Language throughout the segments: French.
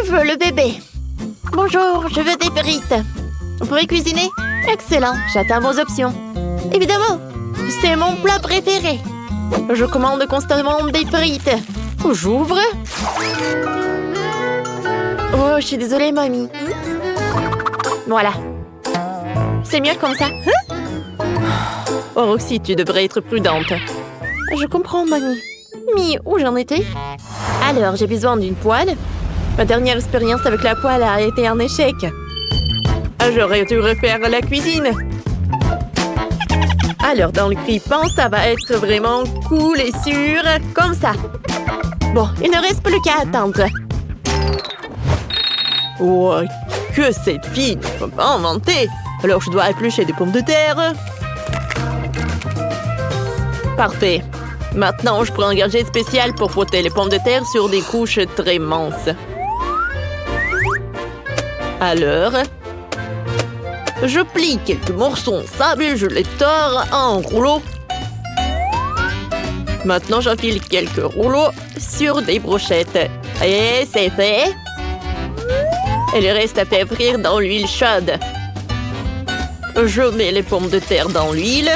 Je veux le bébé. Bonjour, je veux des frites. Vous pouvez cuisiner? Excellent, j'attends vos options. Évidemment, c'est mon plat préféré. Je commande constamment des frites. J'ouvre. Oh, je suis désolée, mamie. Voilà. C'est mieux comme ça. Oh, Roxy, tu devrais être prudente. Je comprends, mamie. Mais où j'en étais? Alors, j'ai besoin d'une poêle. Ma dernière expérience avec la poêle a été un échec. J'aurais dû refaire la cuisine. Alors, dans le grille-pain, ça va être vraiment cool et sûr, comme ça. Bon, il ne reste plus qu'à attendre. Oh, que cette fille ne peut pas inventer. Alors, je dois éplucher des pommes de terre. Parfait. Maintenant, je prends un gadget spécial pour frotter les pommes de terre sur des couches très minces. Alors, je plie quelques morceaux en sable et je les tords en rouleaux. Maintenant, j'enfile quelques rouleaux sur des brochettes. Et c'est fait. Et le reste à faire frire dans l'huile chaude. Je mets les pommes de terre dans l'huile.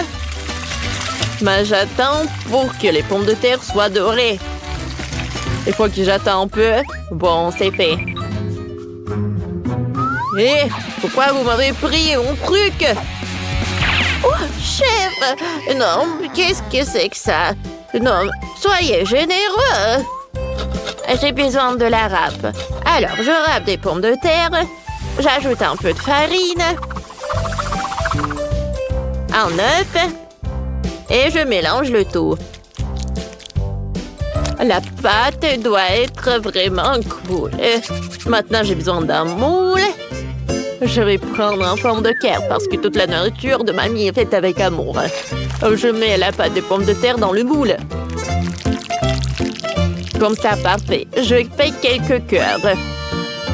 Mais j'attends pour que les pommes de terre soient dorées. Il faut que j'attends un peu. Bon, c'est fait. Hé, pourquoi vous m'avez pris mon truc? Oh, chef! Non, qu'est-ce que c'est que ça? Non, soyez généreux! J'ai besoin de la râpe. Alors, je râpe des pommes de terre. J'ajoute un peu de farine. Un œuf. Et je mélange le tout. La pâte doit être vraiment cool. Maintenant, j'ai besoin d'un moule. Je vais prendre en forme de cœur parce que toute la nourriture de mamie est faite avec amour. Je mets la pâte de pommes de terre dans le moule. Comme ça, parfait. Je fais quelques cœurs.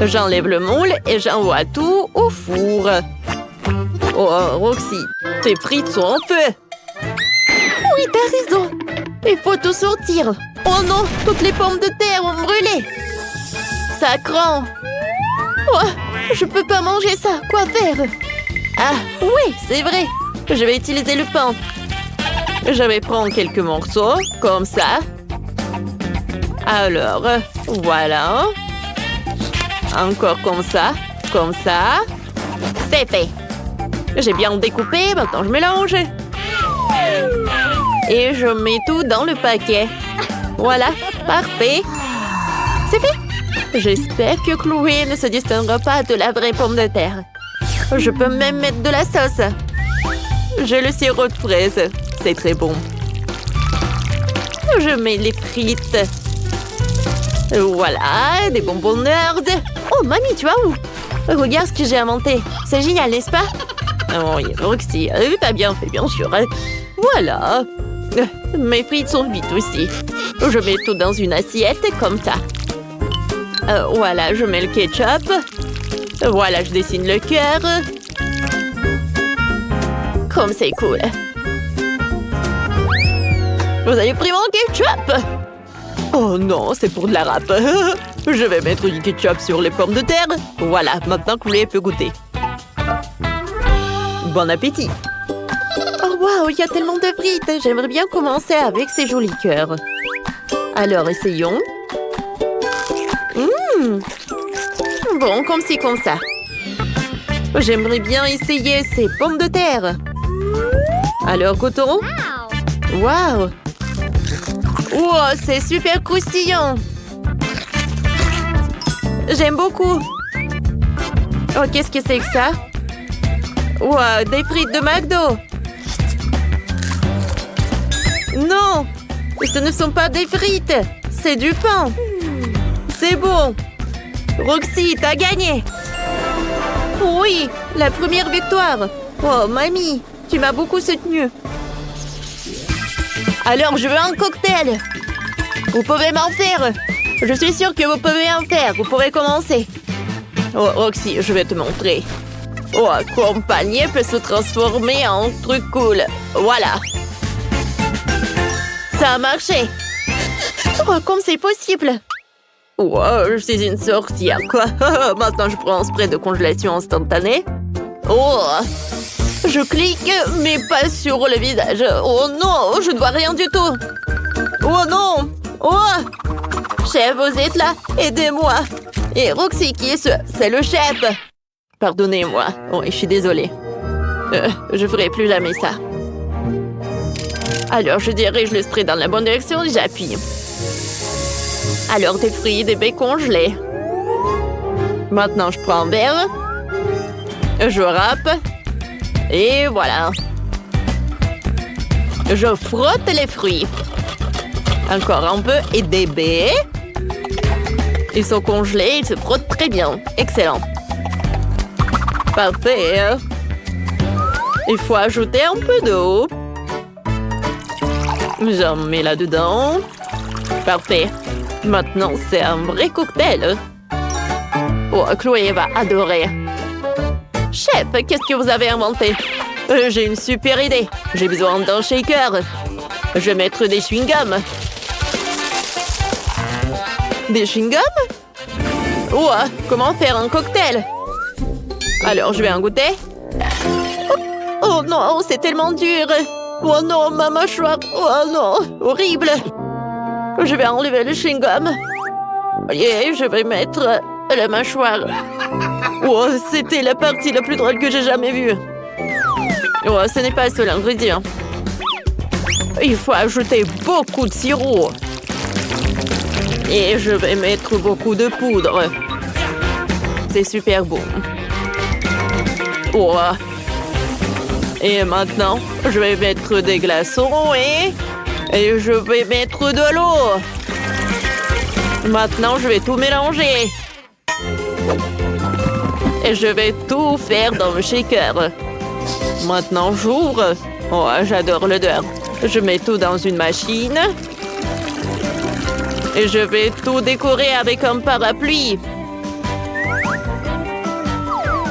J'enlève le moule et j'envoie tout au four. Oh, Roxy, tes frites sont en feu. Oui, t'as raison. Il faut tout sortir. Oh non, toutes les pommes de terre ont brûlé. Ça craint. Oh, je peux pas manger ça. Quoi faire? Ah, oui, c'est vrai. Je vais utiliser le pain. Je vais prendre quelques morceaux, comme ça. Alors, voilà. Encore comme ça. Comme ça. C'est fait. J'ai bien découpé, maintenant je mélange. Et je mets tout dans le paquet. Voilà, parfait. C'est fait. J'espère que Chloé ne se distinguera pas de la vraie pomme de terre. Je peux même mettre de la sauce. J'ai le sirop de fraise. C'est très bon. Je mets les frites. Voilà, des bonbons Nerds. Oh, mamie, tu vas où? Regarde ce que j'ai inventé. C'est génial, n'est-ce pas? Oh, oui, Roxy, t'as bien fait, bien sûr. Voilà. Mes frites sont vides aussi. Je mets tout dans une assiette, comme ça. Voilà, je mets le ketchup. Voilà, je dessine le cœur. Comme c'est cool. Vous avez pris mon ketchup? Oh non, c'est pour de la râpe. Je vais mettre du ketchup sur les pommes de terre. Voilà, maintenant Chloé peut goûter. Bon appétit. Oh waouh, il y a tellement de frites. J'aimerais bien commencer avec ces jolis cœurs. Alors, essayons. Bon, comme ci, comme ça. J'aimerais bien essayer ces pommes de terre. Alors, goûtons. Waouh. Wow, c'est super croustillant. J'aime beaucoup. Oh, qu'est-ce que c'est que ça? Wow, des frites de McDo. Non, ce ne sont pas des frites. C'est du pain. C'est bon. Roxy, t'as gagné. Oui, la première victoire. Oh, mamie, tu m'as beaucoup soutenue. Alors, je veux un cocktail. Vous pouvez m'en faire. Je suis sûre que vous pouvez en faire. Vous pourrez commencer. Oh, Roxy, je vais te montrer. Oh, accompagner peut se transformer en truc cool. Voilà. Ça a marché. Oh, comme c'est possible. Wow, je suis une sorcière, quoi. Maintenant, je prends un spray de congélation instantanée. Oh, je clique, mais pas sur le visage. Oh non, je ne vois rien du tout. Oh non. Oh, chef, vous êtes là? Aidez-moi. Et Roxy, qui est ce? C'est le chef. Pardonnez-moi. Oh, je suis désolée. Je ferai plus jamais ça. Alors, je dirige le spray dans la bonne direction et j'appuie. Alors, des fruits, des baies congelés. Maintenant, je prends un verre. Je râpe. Et voilà. Je frotte les fruits. Encore un peu. Et des baies. Ils sont congelés, ils se frottent très bien. Excellent. Parfait. Il faut ajouter un peu d'eau. J'en mets là-dedans. Parfait. Maintenant, c'est un vrai cocktail. Oh, Chloé va adorer. Chef, qu'est-ce que vous avez inventé? J'ai une super idée. J'ai besoin d'un shaker. Je vais mettre des chewing-gums. Des chewing-gums? Oh, comment faire un cocktail? Alors, je vais en goûter. Oh non, c'est tellement dur. Oh non, ma mâchoire. Oh non, horrible. Je vais enlever le chewing-gum. Et je vais mettre la mâchoire. Oh, c'était la partie la plus drôle que j'ai jamais vue. Oh, ce n'est pas le seul ingrédient. Il faut ajouter beaucoup de sirop. Et je vais mettre beaucoup de poudre. C'est super bon. Oh. Et maintenant, je vais mettre des glaçons et je vais mettre de l'eau. Maintenant, je vais tout mélanger. Et je vais tout faire dans le shaker. Maintenant, j'ouvre. Oh, j'adore l'odeur. Je mets tout dans une machine. Et je vais tout décorer avec un parapluie.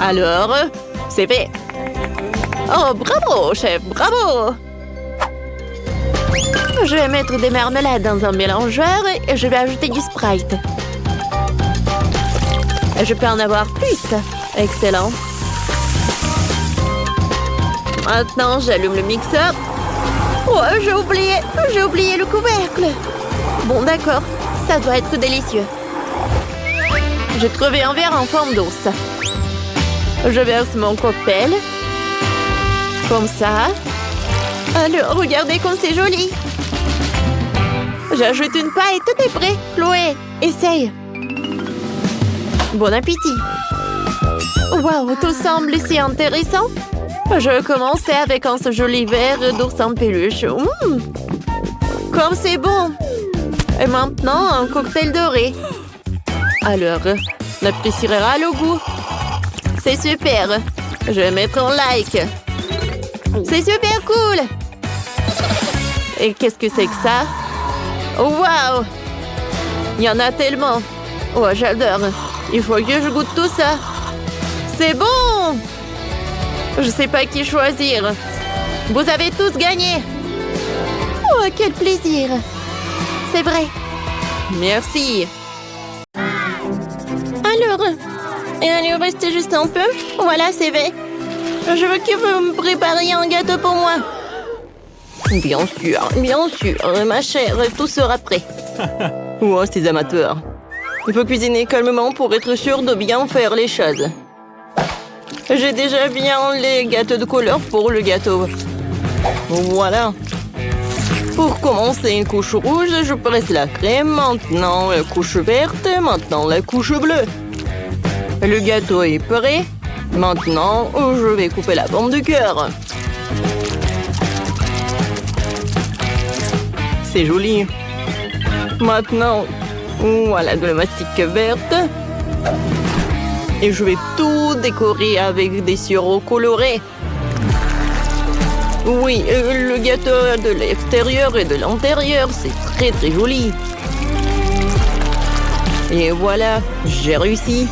Alors, c'est fait. Oh, bravo, chef, bravo! Je vais mettre des marmelades dans un mélangeur et je vais ajouter du Sprite. Je peux en avoir plus. Excellent. Maintenant, j'allume le mixeur. Oh, j'ai oublié le couvercle. Bon, d'accord, ça doit être délicieux. J'ai trouvé un verre en forme d'ours. Je verse mon cocktail. Comme ça. Alors, regardez comme c'est joli. J'ajoute une paille, tout est prêt. Chloé, essaye. Bon appétit. Waouh, tout semble si intéressant. Je vais commencer avec un joli verre d'ours en peluche. Comme c'est bon. Et maintenant, un cocktail doré. Alors, on appréciera le goût. C'est super. Je vais mettre un like. C'est super cool. Et qu'est-ce que c'est que ça? Waouh! Il y en a tellement. Oh, j'adore. Il faut que je goûte tout ça. C'est bon! Je sais pas qui choisir. Vous avez tous gagné. Oh, quel plaisir. C'est vrai. Merci. Alors, il reste juste un peu. Voilà, c'est fait. Je veux que vous me prépariez un gâteau pour moi. Bien sûr, ma chère, tout sera prêt. Oh, ces amateurs. Il faut cuisiner calmement pour être sûr de bien faire les choses. J'ai déjà bien les gâteaux de couleur pour le gâteau. Voilà. Pour commencer une couche rouge, je presse la crème. Maintenant, la couche verte. Maintenant, la couche bleue. Le gâteau est prêt. Maintenant, je vais couper la pomme de cœur. C'est joli. Maintenant, voilà de la mastic verte. Et je vais tout décorer avec des sirops colorés. Oui, le gâteau de l'extérieur et de l'intérieur, c'est très très joli. Et voilà, j'ai réussi.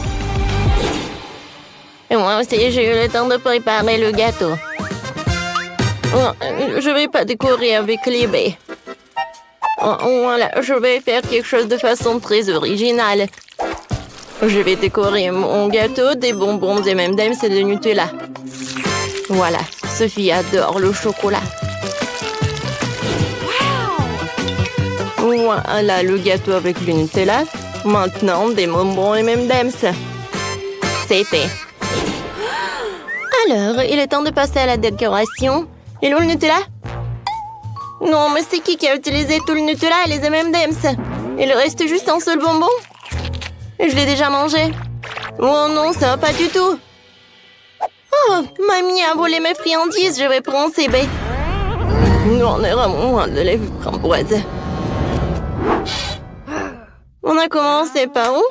Et moi aussi, j'ai eu le temps de préparer le gâteau. Oh, je vais pas décorer avec les baies. Oh, voilà, je vais faire quelque chose de façon très originale. Je vais décorer mon gâteau des bonbons des M&M's et de Nutella. Voilà, Sophie adore le chocolat. Voilà le gâteau avec le Nutella. Maintenant, des bonbons M&M's. C'est fait. Alors, il est temps de passer à la décoration. Et où le Nutella? Non, mais c'est qui a utilisé tout le Nutella et les M&M's? Il reste juste un seul bonbon? Je l'ai déjà mangé. Oh non, ça va pas du tout. Oh, mamie a volé mes friandises, je vais prendre ses baies. On est vraiment loin de les framboises. On a commencé par où?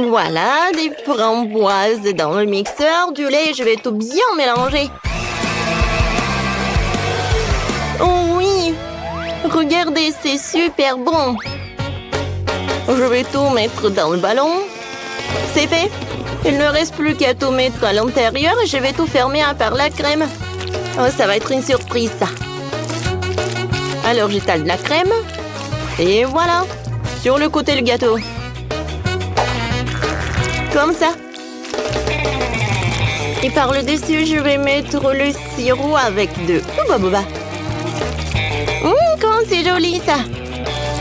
Voilà, des framboises dans le mixeur, du lait, je vais tout bien mélanger. Oh oui! Regardez, c'est super bon! Je vais tout mettre dans le ballon. C'est fait! Il ne reste plus qu'à tout mettre à l'intérieur et je vais tout fermer à part la crème. Oh, ça va être une surprise, ça. Alors, j'étale de la crème. Et voilà! Sur le côté, le gâteau. Comme ça. Et par le dessus, je vais mettre le sirop avec de Hubba Bubba. Comment c'est joli, ça.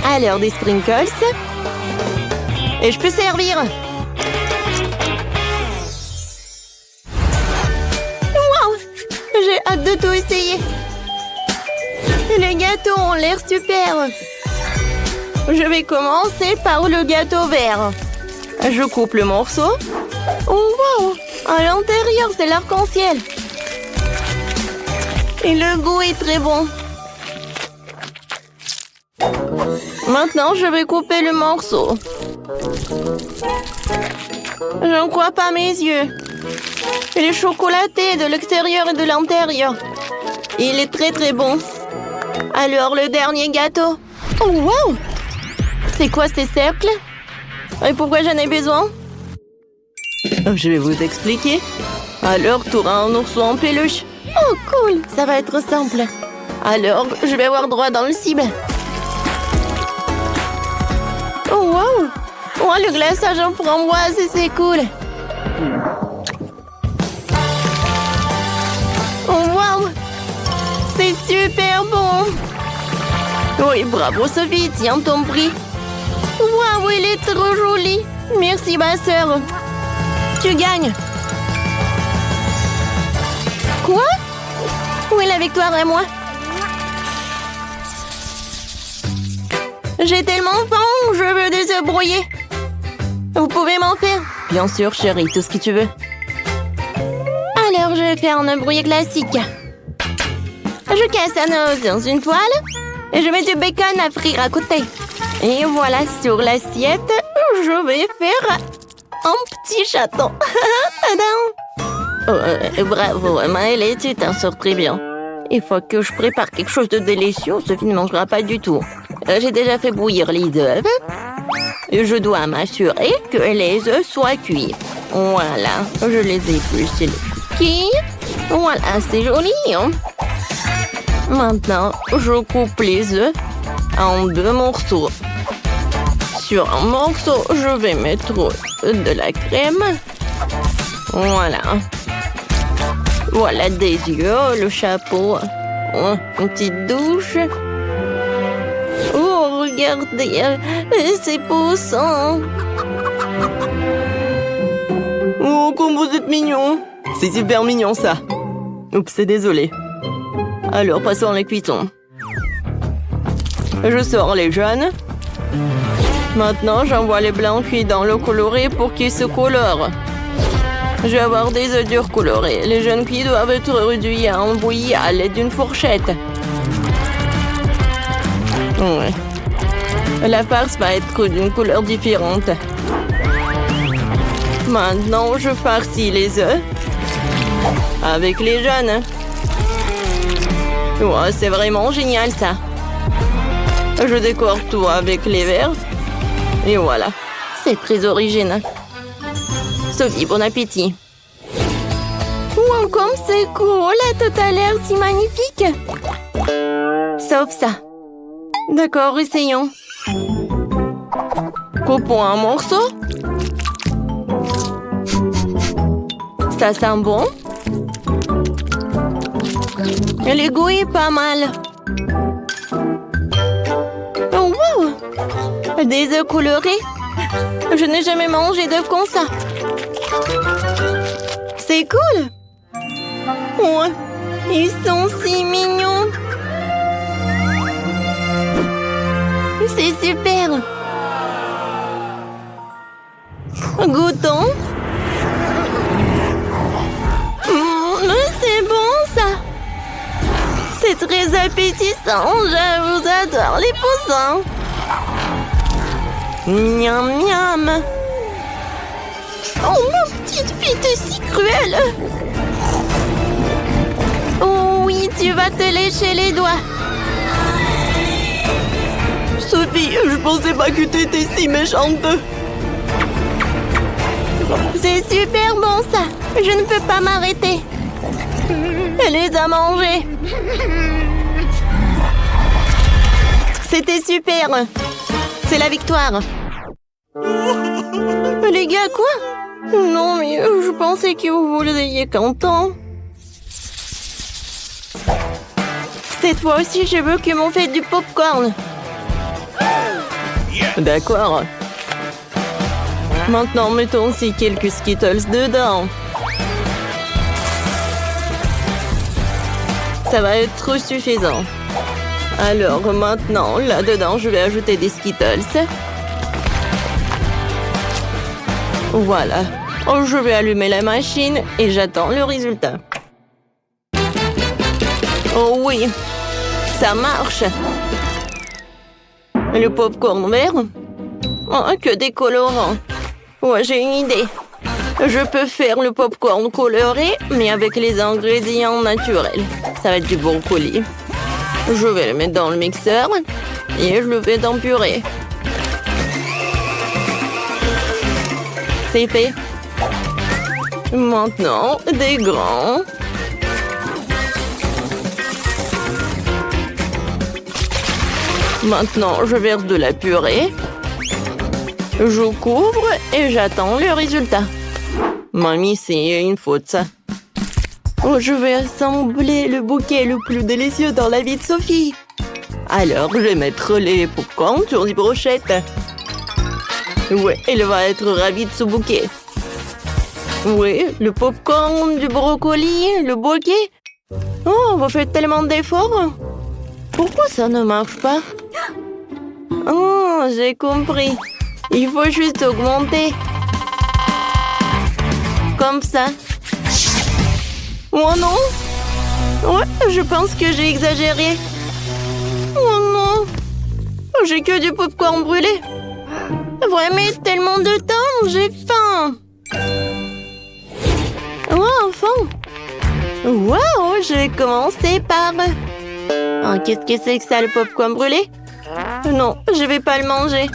Alors, des sprinkles. Et je peux servir. Wow! J'ai hâte de tout essayer. Les gâteaux ont l'air super. Je vais commencer par le gâteau vert. Je coupe le morceau. Oh, wow! À l'intérieur, c'est l'arc-en-ciel. Et le goût est très bon. Maintenant, je vais couper le morceau. Je ne crois pas mes yeux. Il est chocolaté de l'extérieur et de l'intérieur. Il est très très bon. Alors, le dernier gâteau. Oh, wow! C'est quoi ces cercles? Et pourquoi j'en ai besoin? Je vais vous expliquer. Alors, tu auras un ourson en peluche. Oh, cool! Ça va être simple. Alors, je vais avoir droit dans le cible. Oh, wow! Oh, le glaçage en framboise, c'est cool. Oh, wow! C'est super bon! Oui, bravo Sophie, tiens ton prix. Waouh, il est trop joli. Merci ma sœur. Tu gagnes. Quoi? Où est la victoire à moi? J'ai tellement faim, je veux des œufs brouillés. Vous pouvez m'en faire? Bien sûr, chérie, tout ce que tu veux. Alors, je vais faire un œuf brouillé classique. Je casse un œuf dans une toile et je mets du bacon à frire à côté. Et voilà, sur l'assiette, je vais faire un petit chaton. Tadam! Bravo, Maëlle, tu t'en sors très bien. Il faut que je prépare quelque chose de délicieux, Sophie ne mangera pas du tout. J'ai déjà fait bouillir les œufs. Et je dois m'assurer que les œufs soient cuits. Voilà, je les épluche les cookies. Voilà, c'est joli. Hein? Maintenant, je coupe les œufs en 2 morceaux. Sur un morceau, je vais mettre de la crème. Voilà. Voilà des yeux, le chapeau. Une petite douche. Oh, regardez, c'est poussant. Oh, comme vous êtes mignon. C'est super mignon, ça. Oups, c'est désolé. Alors, passons à la cuisson. Je sors les jaunes. Maintenant, j'envoie les blancs cuits dans l'eau colorée pour qu'ils se colorent. Je vais avoir des œufs durs colorés. Les jaunes cuits doivent être réduits en bouillie à l'aide d'une fourchette. Ouais. La farce va être d'une couleur différente. Maintenant, je farcis les œufs avec les jaunes. Ouais, c'est vraiment génial, ça. Je décore tout avec les verts. Et voilà. C'est très original. Sophie, bon appétit. Wow, comme c'est cool. Tout a l'air si magnifique. Sauf ça. D'accord, essayons. Coupons un morceau. Ça sent bon. Le goût est pas mal. Oh, wow! Des œufs colorés. Je n'ai jamais mangé d'œufs comme ça. C'est cool. Ouais, ils sont si mignons. C'est super. Goûtons. C'est bon ça. C'est très appétissant. Je vous adore les poussins. Miam miam. Oh, ma petite fille, t'es si cruelle. Oh oui, tu vas te lécher les doigts. Sophie, je pensais pas que t'étais si méchante. C'est super bon ça. Je ne peux pas m'arrêter. Elle les a mangés. C'était super. C'est la victoire. Les gars, quoi? Non, mais je pensais que vous étiez contents. Cette fois aussi, je veux que m'on fait du popcorn. D'accord. Maintenant, mettons aussi quelques Skittles dedans. Ça va être suffisant. Alors maintenant, là-dedans, je vais ajouter des Skittles. Voilà. Oh, je vais allumer la machine et j'attends le résultat. Oh oui, ça marche. Le popcorn vert? Oh, que des colorants. Ouais, j'ai une idée. Je peux faire le popcorn coloré, mais avec les ingrédients naturels. Ça va être du brocoli. Je vais le mettre dans le mixeur et je le fais en purée. C'est fait. Maintenant, des grands. Maintenant, je verse de la purée. Je couvre et j'attends le résultat. Mamie, c'est une faute, ça. Oh, je vais assembler le bouquet le plus délicieux dans la vie de Sophie. Alors, je vais mettre les popcorn sur les brochettes. Ouais, elle va être ravie de ce bouquet. Oui, le popcorn, du brocoli, le bouquet. Oh, vous faites tellement d'efforts. Pourquoi ça ne marche pas? Oh, j'ai compris. Il faut juste augmenter. Comme ça. Oh non. Ouais, je pense que j'ai exagéré. Oh non. J'ai que du popcorn brûlé. Vraiment tellement de temps, j'ai faim. Oh, enfin. Wow, je vais commencer par... Oh, qu'est-ce que c'est que ça, le popcorn brûlé? Non, je vais pas le manger.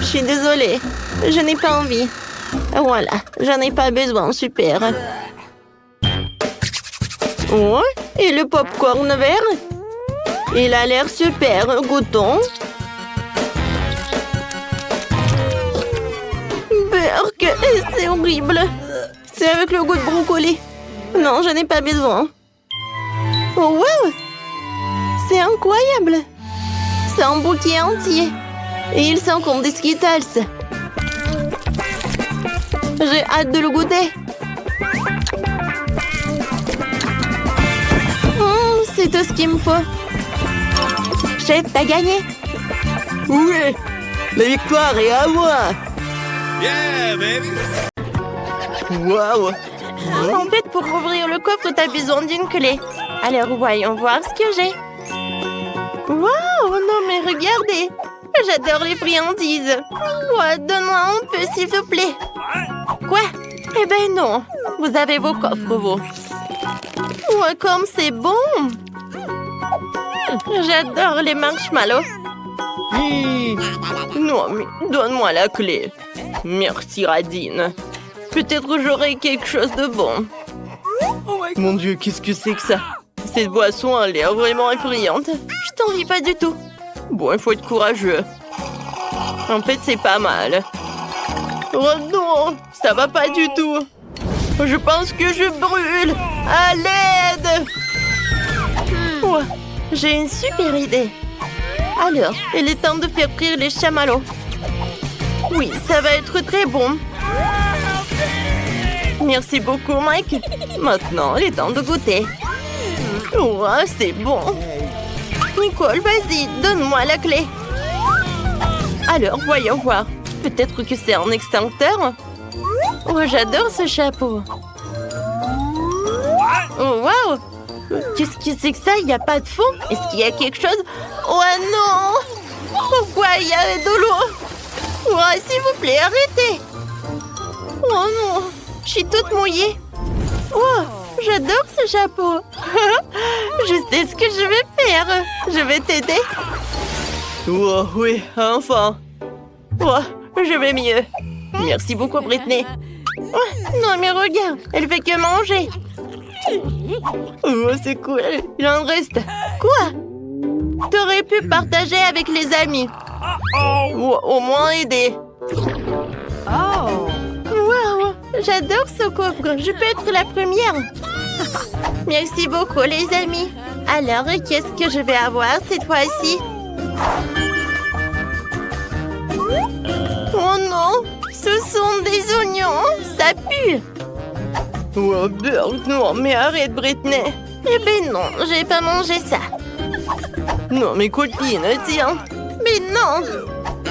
Je suis désolée, je n'ai pas envie. Voilà, j'en ai pas besoin, super. Ouais, et le popcorn vert? Il a l'air super, goûtons. Burk, c'est horrible. C'est avec le goût de brocoli. Non, je n'ai pas besoin. Oh, wow! C'est incroyable! C'est un bouquet entier. Et ils sont comme des Skittles. J'ai hâte de le goûter. C'est tout ce qu'il me faut. Chef, t'as gagné. Oui, la victoire est à moi. Yeah, baby! Wow. En fait, pour ouvrir le coffre, t'as besoin d'une clé. Alors, voyons voir ce que j'ai. Wow, non mais regardez. J'adore les friandises. Ouais, donne-moi un peu, s'il te plaît. Quoi? Eh ben non. Vous avez vos coffres, vous. Ouais, comme c'est bon. J'adore les marshmallows. Non, mais donne-moi la clé. Merci, Radine. Peut-être j'aurai quelque chose de bon. Mon Dieu, qu'est-ce que c'est que ça? Cette boisson a l'air vraiment effrayante. Je t'envie pas du tout. Bon, il faut être courageux. En fait, c'est pas mal. Oh non, ça va pas du tout. Je pense que je brûle. À l'aide! Oh, j'ai une super idée. Alors, il est temps de faire frire les chamallows. Oui, ça va être très bon. Merci beaucoup, Mike. Maintenant, il est temps de goûter. Oh, c'est bon. Nicole, vas-y, donne-moi la clé. Alors, voyons voir. Peut-être que c'est un extincteur? Oh, j'adore ce chapeau. Oh, waouh! Qu'est-ce que c'est que ça? Il n'y a pas de fond? Est-ce qu'il y a quelque chose? Oh non! Pourquoi il y a de l'eau? Oh, s'il vous plaît, arrêtez! Oh non! Je suis toute mouillée. Oh, j'adore ce chapeau. Je sais ce que je vais faire. Je vais t'aider. Oh oui, enfin. Oh, je vais mieux. Merci beaucoup, Britney. Oh, non, mais regarde, elle fait que manger. Oh, c'est cool. Il en reste. Quoi? T'aurais pu partager avec les amis. Ou au moins aider. Oh. Wow, j'adore ce coffre. Je peux être la première. Merci beaucoup, les amis. Alors, qu'est-ce que je vais avoir cette fois-ci? Oh non, ce sont des oignons. Ça pue. Oh, Burg, non, mais arrête, Britney. Eh ben non, j'ai pas mangé ça. Non, mes copines, tiens. Mais non.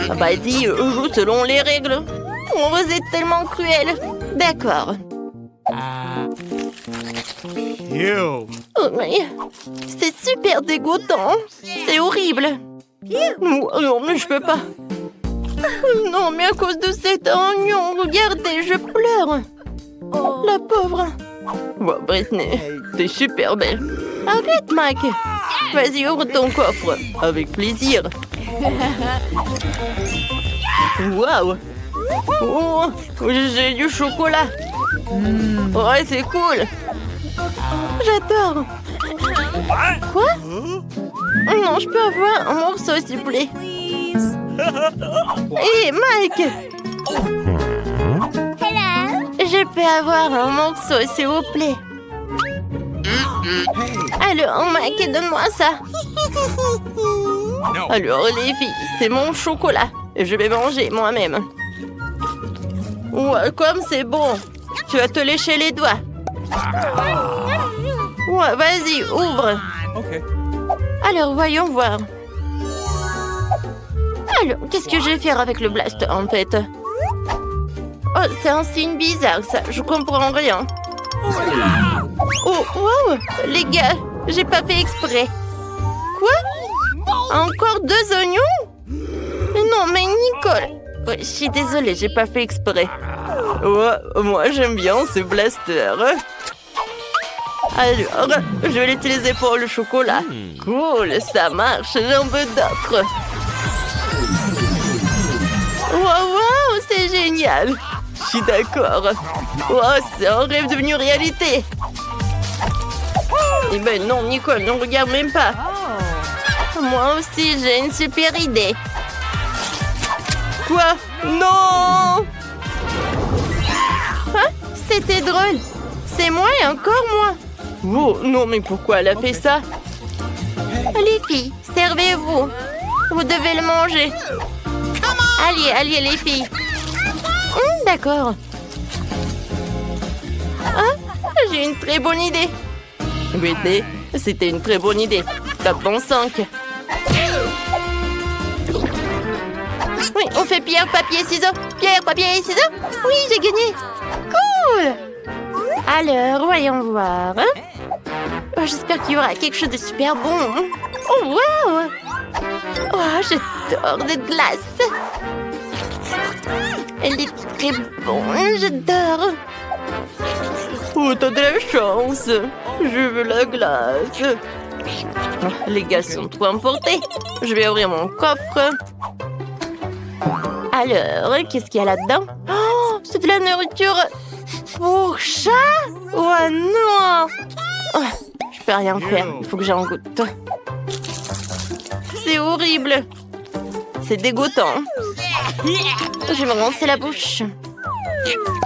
Ah bah dis, joue selon les règles. Oh, vous êtes tellement cruel. D'accord. Oh, mais c'est super dégoûtant. C'est horrible. Non, mais je peux pas. Non, mais à cause de cet oignon, regardez, je pleure. La pauvre. Bon, Britney, t'es super belle. Arrête, Mac. Vas-y, ouvre ton coffre. Avec plaisir. Waouh. Oh, j'ai du chocolat. Ouais, c'est cool. J'adore. Quoi? Non, je peux avoir un morceau, s'il vous plaît. Hé, Mike. Je peux avoir un morceau, s'il vous plaît. Alors, Mike, donne-moi ça. Alors, les filles, c'est mon chocolat. Je vais manger moi-même. Ouais, comme c'est bon. Tu vas te lécher les doigts. Ouais, vas-y, ouvre. Okay. Alors, voyons voir. Alors, qu'est-ce que je vais faire avec le blaster, en fait? Oh, c'est un signe bizarre, ça. Je comprends rien. Oh, wow! Les gars, j'ai pas fait exprès. Quoi? Encore 2 oignons? Non, mais Nicole... Ouais, je suis désolée, j'ai pas fait exprès. Ouais, moi, j'aime bien ce blaster. Alors, je vais l'utiliser pour le chocolat. Cool, ça marche, j'en veux d'autres. Wow, c'est génial. Je suis d'accord. Wow, c'est un rêve devenu réalité. Eh ben non, Nicole, ne regarde même pas. Moi aussi, j'ai une super idée. Quoi? Non! Hein? C'était drôle. C'est moi et encore moi. Oh, non, mais pourquoi elle a fait ça? Les filles, servez-vous. Vous devez le manger. Allez, les filles. D'accord. Ah, j'ai une très bonne idée. Britney, c'était une très bonne idée. Tape dans 5. Oui, on fait pierre, papier, ciseaux. Pierre, papier, ciseaux. Oui, j'ai gagné. Cool. Alors, voyons voir. Oh, j'espère qu'il y aura quelque chose de super bon. Oh, wow. Oh, j'adore cette glace. Elle est très bonne, j'adore. Oh, t'as de la chance. Je veux la glace. Oh, les gars sont trop emportés. Je vais ouvrir mon coffre. Alors, qu'est-ce qu'il y a là-dedans? Oh, c'est de la nourriture pour chat? Oh non! Oh, je peux rien faire, il faut que j'en goûte. c'est horrible. C'est dégoûtant. Je vais me rincer la bouche.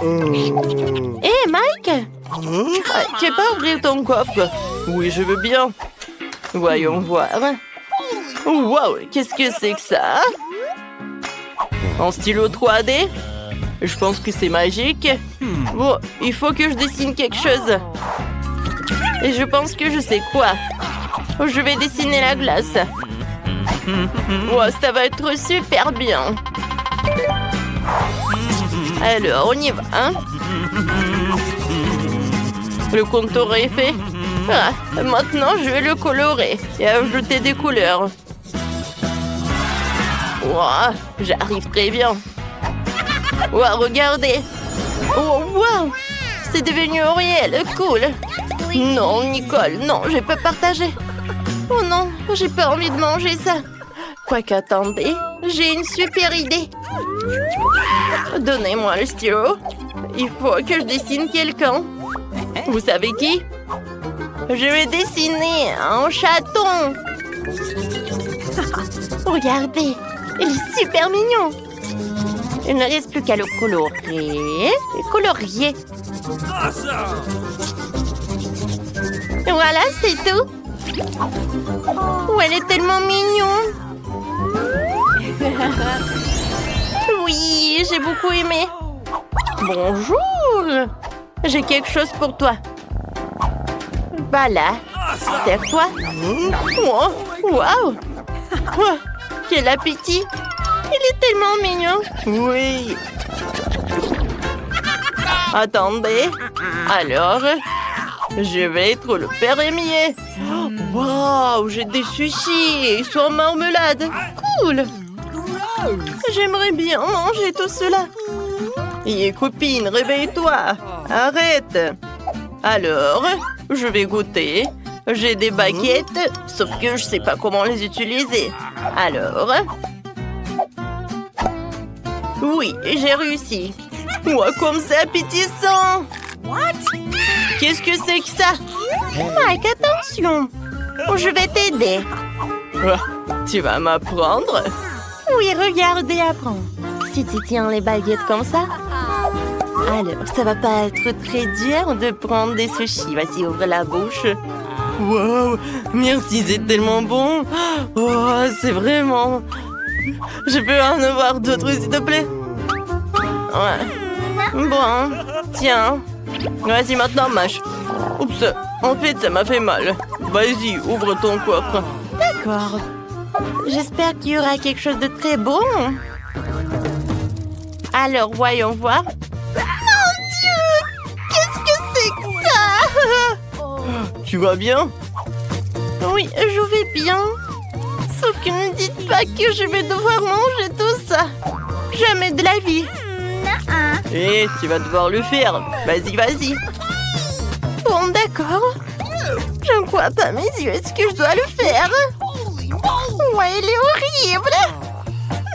Hé, Mike! Tu veux pas ouvrir ton coffre? Oui, je veux bien. Voyons voir. Wow, qu'est-ce que c'est que ça? En stylo 3D? Je pense que c'est magique. Bon, il faut que je dessine quelque chose. Et je pense que je sais quoi. Je vais dessiner la glace. Wow, ça va être super bien. Alors, on y va, hein? Le contour est fait. Ah, maintenant, je vais le colorer et ajouter des couleurs. Wow, j'arrive très bien. Wow, regardez. Oh, wow, c'est devenu réel, cool. Non, Nicole, non, je vais pas partager. Oh non, j'ai pas envie de manger ça. Quoique, attendez, j'ai une super idée. Donnez-moi le stylo. Il faut que je dessine quelqu'un. Vous savez qui? Je vais dessiner un chaton. Regardez, il est super mignon. Il ne reste plus qu'à le colorer. Colorier. Et voilà, c'est tout. Oh, elle est tellement mignonne. Oui, j'ai beaucoup aimé. Bonjour. J'ai quelque chose pour toi. Voilà. Serre-toi. Oh, wow. Oh, quel appétit. Il est tellement mignon. Oui. Attendez. Alors, je vais être le père Émier. Wow, j'ai des sushis. Ils sont en marmelade. Cool. J'aimerais bien manger tout cela. Et copine, réveille-toi. Arrête. Alors, je vais goûter. J'ai des baguettes, sauf que je sais pas comment les utiliser. Alors... Oui, j'ai réussi. Ouah, comme c'est appétissant. Qu'est-ce que c'est que ça? Mike, attention. Je vais t'aider. Tu vas m'apprendre? Oui, regardez, apprends. Si tu tiens les baguettes comme ça... Alors, ça va pas être très dur de prendre des sushis. Vas-y, ouvre la bouche. Wow, merci, c'est tellement bon. Oh, c'est vraiment... Je peux en avoir d'autres, s'il te plaît? Ouais. Bon, tiens. Vas-y, maintenant, mâche. Oups, en fait, ça m'a fait mal. Vas-y, ouvre ton coffre. D'accord. J'espère qu'il y aura quelque chose de très bon. Alors, voyons voir. Mon Dieu! Qu'est-ce que c'est que ça? Tu vas bien? Oui, je vais bien. Sauf que ne dites pas que je vais devoir manger tout ça. Jamais de la vie. Eh, tu vas devoir le faire. Vas-y, vas-y. Bon, d'accord. Je ne crois pas mes yeux. Est-ce que je dois le faire? Ouais, il est horrible.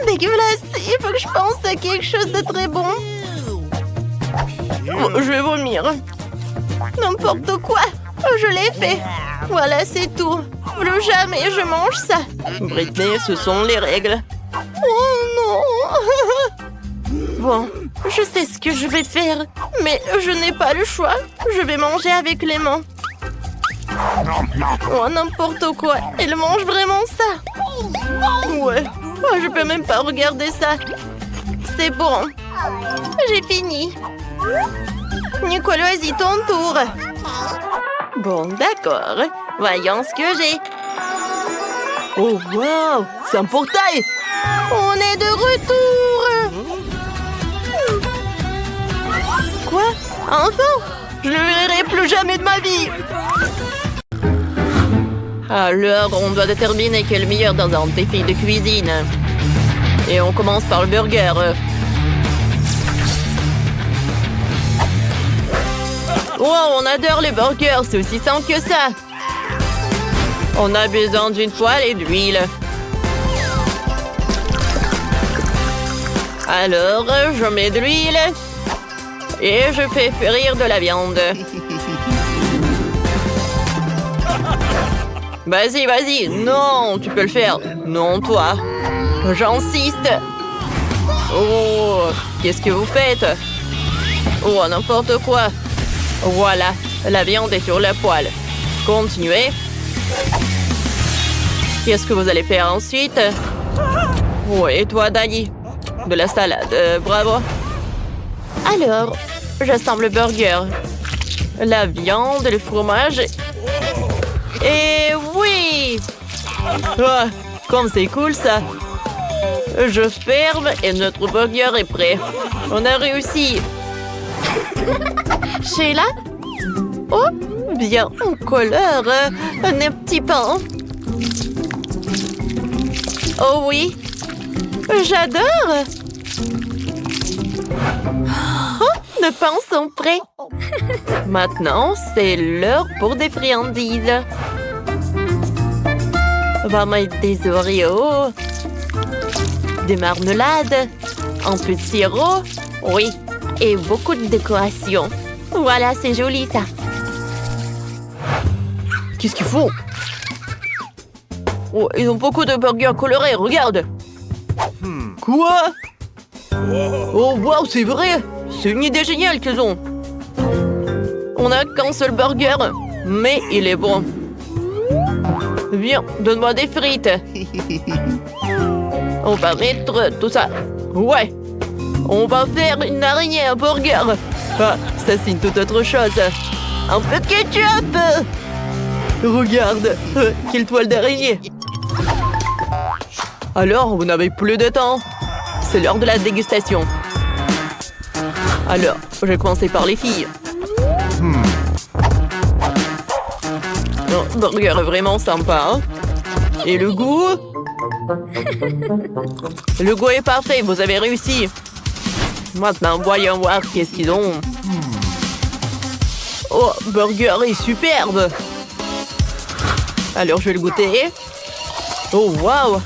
Dégueulasse. Il faut que je pense à quelque chose de très bon. Oh, je vais vomir. N'importe quoi. Je l'ai fait. Voilà, c'est tout. Plus jamais je mange ça. Britney, ce sont les règles. Oh non. Bon, je sais ce que je vais faire. Mais je n'ai pas le choix. Je vais manger avec les mains. Oh, n'importe quoi. Elle mange vraiment ça. Ouais. Oh, je peux même pas regarder ça. C'est bon. J'ai fini. Nicole, vas-y, ton tour. Bon, d'accord. Voyons ce que j'ai. Oh, wow! C'est un portail! On est de retour! Quoi? Enfin? Je ne le verrai plus jamais de ma vie! Alors, on doit déterminer quel est le meilleur dans un défi de cuisine. Et on commence par le burger. Wow, on adore les burgers, c'est aussi simple que ça. On a besoin d'une poêle et d'huile. Alors, je mets de l'huile et je fais frire de la viande. Vas-y, vas-y. Non, tu peux le faire. Non, toi. J'insiste. Oh, qu'est-ce que vous faites? Oh, n'importe quoi. Voilà, la viande est sur la poêle. Continuez. Qu'est-ce que vous allez faire ensuite? Oh, et toi, Dali? De la salade, bravo. Alors, j'assemble le burger. La viande, le fromage. Et oui! Ah, comme c'est cool ça! Je ferme et notre burger est prêt. On a réussi! Sheila? Oh, bien en couleur, un petit pain. Oh oui, j'adore! Oh, nos pains sont prêts. Maintenant, c'est l'heure pour des friandises. On va mettre des Oreos, des marmelades, un peu de sirop, oui, et beaucoup de décoration. Voilà, c'est joli ça. Qu'est-ce qu'ils font? Oh, ils ont beaucoup de burgers colorés, regarde. Quoi? Oh, wow, c'est vrai. C'est une idée géniale qu'ils ont. On n'a qu'un seul burger, mais il est bon. Viens, donne-moi des frites. On va mettre tout ça. Ouais. On va faire une araignée à burger. Ah, ça c'est une toute autre chose. Un peu de ketchup. Regarde, quelle toile d'araignée. Alors, vous n'avez plus de temps. C'est l'heure de la dégustation. Alors, je vais commencer par les filles. Le burger est vraiment sympa. Hein? Et le goût? Le goût est parfait, vous avez réussi. Maintenant, voyons voir qu'est-ce qu'ils ont. Oh, burger est superbe. Alors, je vais le goûter. Oh, waouh!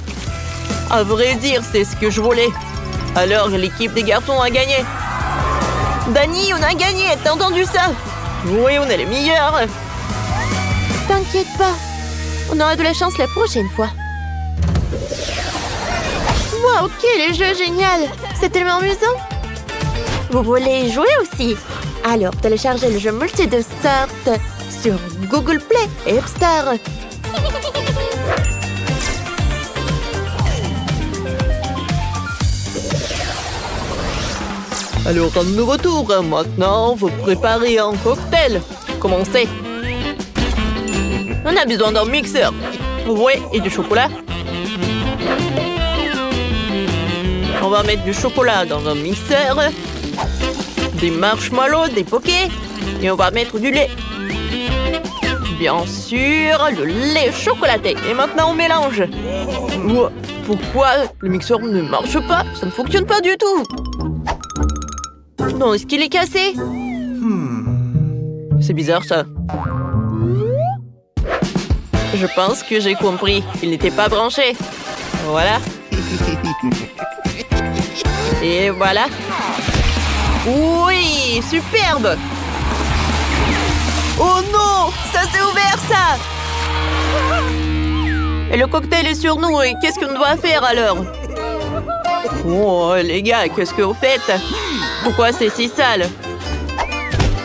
À vrai dire, c'est ce que je voulais. Alors, l'équipe des garçons a gagné. Dani, on a gagné, t'as entendu ça? Oui, on est les meilleurs. T'inquiète pas, on aura de la chance la prochaine fois. Wow, quel jeu génial! C'est tellement amusant. Vous voulez y jouer aussi? Alors, téléchargez le jeu multi de sortes sur Google Play et App Store. Alors, un nouveau tour. Maintenant, vous préparez un cocktail. Commencez. On a besoin d'un mixeur. Oui, et du chocolat. On va mettre du chocolat dans un mixeur. Des marshmallows, des pokés. Et on va mettre du lait. Bien sûr, le lait chocolaté. Et maintenant, on mélange. Pourquoi le mixeur ne marche pas? Ça ne fonctionne pas du tout. Non, est-ce qu'il est cassé? C'est bizarre, ça. Je pense que j'ai compris. Il n'était pas branché. Voilà. Et voilà. Oui, superbe. Oh non, ça s'est ouvert, ça. Et le cocktail est sur nous. Et qu'est-ce qu'on doit faire, alors? Oh, les gars, qu'est-ce que vous faites? Pourquoi c'est si sale?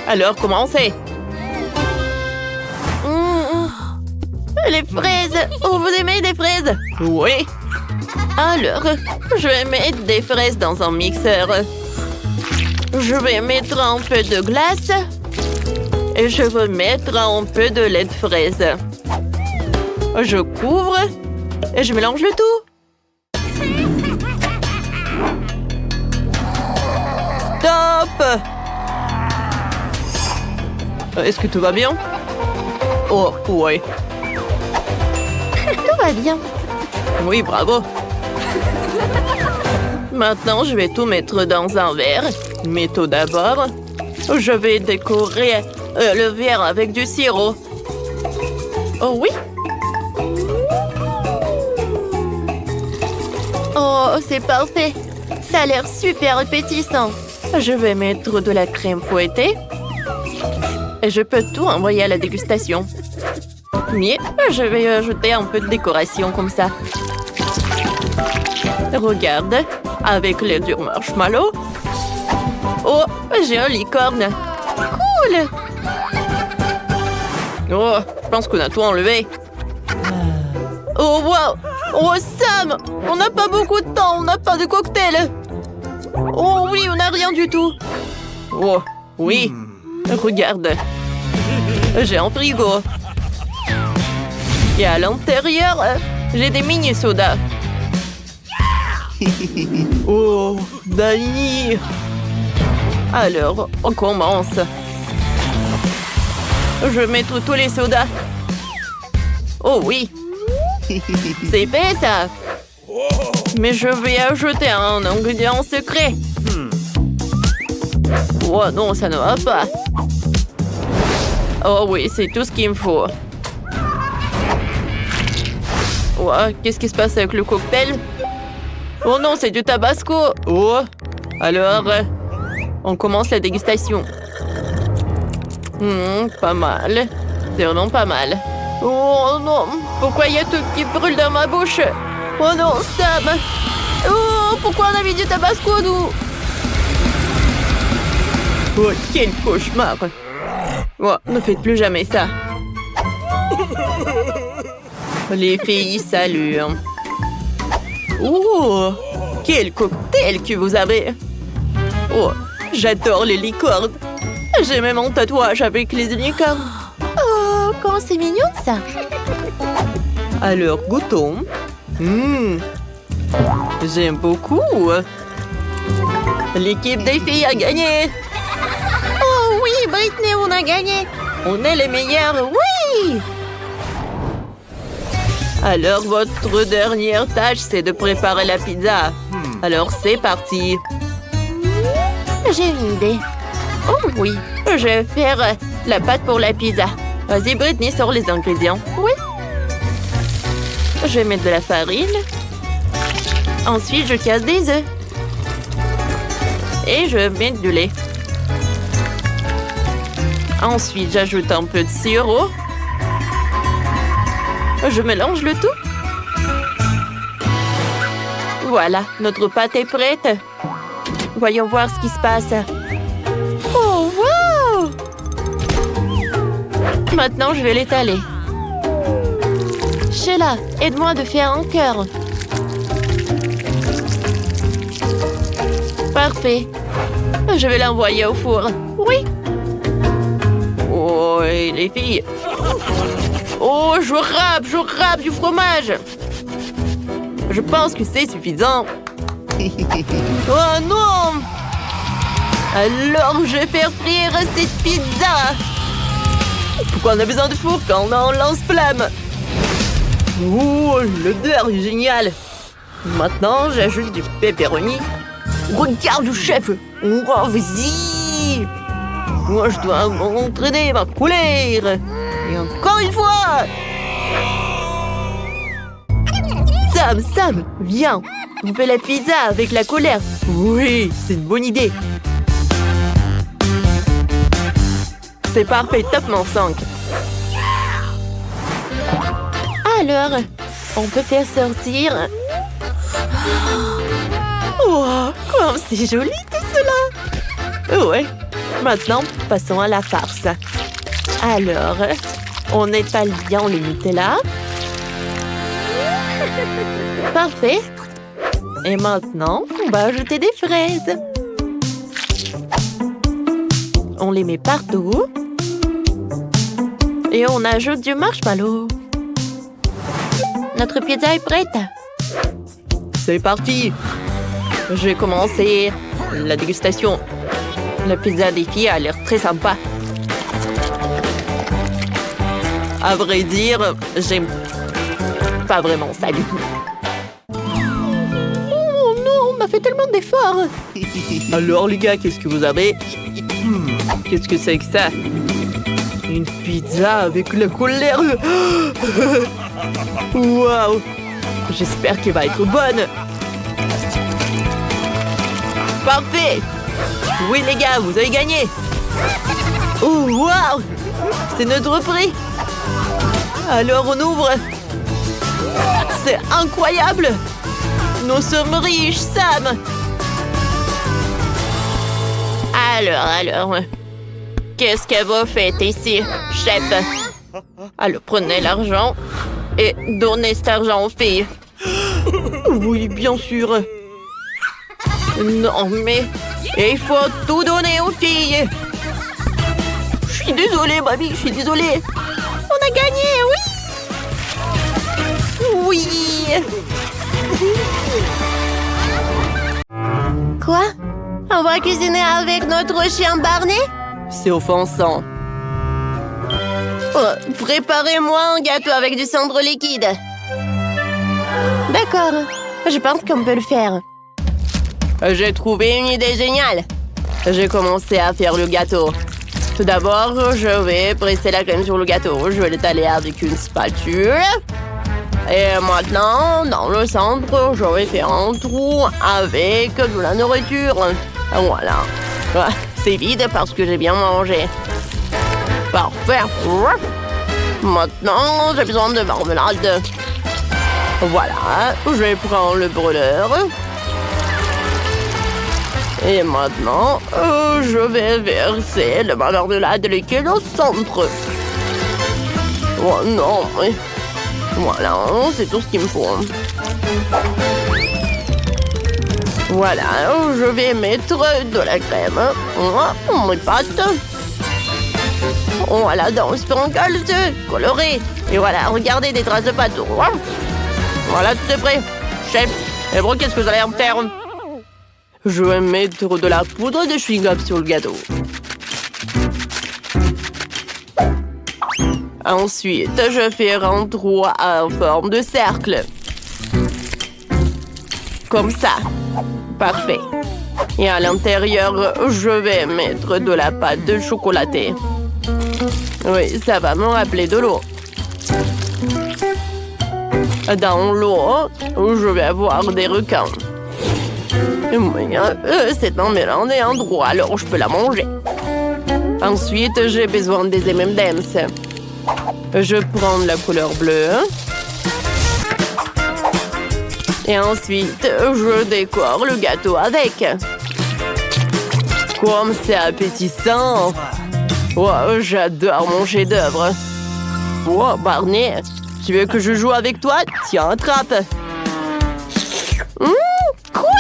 Alors, commencez. Les fraises. Oh, vous aimez des fraises? Oui. Alors, je vais mettre des fraises dans un mixeur. Je vais mettre un peu de glace. Et je vais mettre un peu de lait de fraise. Je couvre. Et je mélange le tout. Top! Est-ce que tout va bien? Oh, ouais. Tout va bien. Oui, bravo. Maintenant, je vais tout mettre dans un verre. Mais tout d'abord, je vais décorer le verre avec du sirop. Oh oui? Oh, c'est parfait. Ça a l'air super appétissant. Je vais mettre de la crème fouettée. Et je peux tout envoyer à la dégustation. Mais je vais ajouter un peu de décoration comme ça. Regarde, avec les durs marshmallows. Oh, j'ai un licorne. Cool! Oh, je pense qu'on a tout enlevé. Oh, wow! Oh, Sam! On n'a pas beaucoup de temps, on n'a pas de cocktail. Oh oui, on n'a rien du tout. Oh, oui. Regarde. J'ai un frigo. Et à l'intérieur, j'ai des mini-sodas. Oh, Dani! Alors, on commence. Je mets tous les sodas. Oh oui! C'est fait, ça! Mais je vais ajouter un ingrédient secret. Oh non, ça ne va pas. Oh oui, c'est tout ce qu'il me faut. Oh, qu'est-ce qui se passe avec le cocktail? Oh non, c'est du tabasco. Oh, alors, on commence la dégustation. Pas mal. C'est vraiment pas mal. Oh non, pourquoi il y a tout qui brûle dans ma bouche? Oh non, Sam! Oh, pourquoi on a mis du tabasco, nous? Oh, quel cauchemar! Oh, ne faites plus jamais ça. Les filles, salut. Oh, quel cocktail que vous avez! Oh, j'adore les licornes. J'ai même un tatouage avec les licornes. Oh, comment c'est mignon, ça! Alors, goûtons. J'aime beaucoup. L'équipe des filles a gagné. Oh oui, Britney, on a gagné. On est les meilleurs, oui. Alors, votre dernière tâche, c'est de préparer la pizza. Alors, c'est parti. J'ai une idée. Oh oui, je vais faire la pâte pour la pizza. Vas-y, Britney, sors les ingrédients. Oui. Je vais mettre de la farine. Ensuite, je casse des œufs. Et je mets du lait. Ensuite, j'ajoute un peu de sirop. Je mélange le tout. Voilà, notre pâte est prête. Voyons voir ce qui se passe. Oh, wow! Maintenant, je vais l'étaler. Sheila, aide-moi de faire un cœur. Parfait. Je vais l'envoyer au four. Oui. Oh, et les filles. Oh, je râpe du fromage. Je pense que c'est suffisant. Oh non! Alors, je vais faire frire cette pizza. Pourquoi on a besoin de four quand on a un lance-flamme? Oh, l'odeur est géniale. Maintenant, j'ajoute du pepperoni. Regarde le chef. Oh, vas-y. Moi, je dois m'entraîner ma couleur. Et encore une fois. Sam, viens. On fait la pizza avec la colère. Oui, c'est une bonne idée. C'est parfait, top mon 5. Alors, on peut faire sortir. Oh, comme c'est joli tout cela. Ouais. Maintenant, passons à la farce. Alors, on étale bien le Nutella. Parfait. Et maintenant, on va ajouter des fraises. On les met partout. Et on ajoute du marshmallow. Notre pizza est prête. C'est parti. Je vais commencer la dégustation. La pizza des filles a l'air très sympa. À vrai dire, j'aime pas vraiment ça du tout. Oh non, on m'a fait tellement d'efforts. Alors les gars, qu'est-ce que vous avez? Qu'est-ce que c'est que ça? Une pizza avec la colère. Waouh! J'espère qu'elle va être bonne. Parfait! Oui les gars, vous avez gagné. Oh waouh! C'est notre prix. Alors on ouvre. C'est incroyable. Nous sommes riches, Sam. Alors, qu'est-ce que vous faites ici, chef? Alors, prenez l'argent et donnez cet argent aux filles. Oui, bien sûr. Non, mais il faut tout donner aux filles. Je suis désolée, mamie, je suis désolée. On a gagné, oui. Oui. Quoi? On va cuisiner avec notre chien Barney? C'est offensant. Oh, préparez-moi un gâteau avec du cendre liquide. D'accord, je pense qu'on peut le faire. J'ai trouvé une idée géniale. J'ai commencé à faire le gâteau. Tout d'abord, je vais presser la crème sur le gâteau. Je vais l'étaler avec une spatule. Et maintenant, dans le centre, je vais faire un trou avec de la nourriture. Voilà. C'est vide parce que j'ai bien mangé. Parfait. Maintenant, j'ai besoin de marmelade. Voilà. Je prends le brûleur. Et maintenant, je vais verser le marmelade liquide au centre. Oh non, mais... Voilà, c'est tout ce qu'il me faut. Voilà, je vais mettre de la crème. Mes pâtes. Voilà, dans le sprinkles coloré. Et voilà, regardez des traces de pâte. Voilà, tout est prêt. Chef, et bon, qu'est-ce que vous allez en faire? Je vais mettre de la poudre de chewing-gum sur le gâteau. Ensuite, je fais un trou en forme de cercle. Comme ça. Parfait. Et à l'intérieur, je vais mettre de la pâte de chocolatée. Oui, ça va me rappeler de l'eau. Dans l'eau, je vais avoir des requins. Oui, c'est un mélange et un endroit, alors je peux la manger. Ensuite, j'ai besoin des M&M's. Je prends la couleur bleue. Et ensuite, je décore le gâteau avec. Comme c'est appétissant. Oh, j'adore mon chef-d'œuvre. Oh, Barney, tu veux que je joue avec toi? Tiens, attrape. Quoi?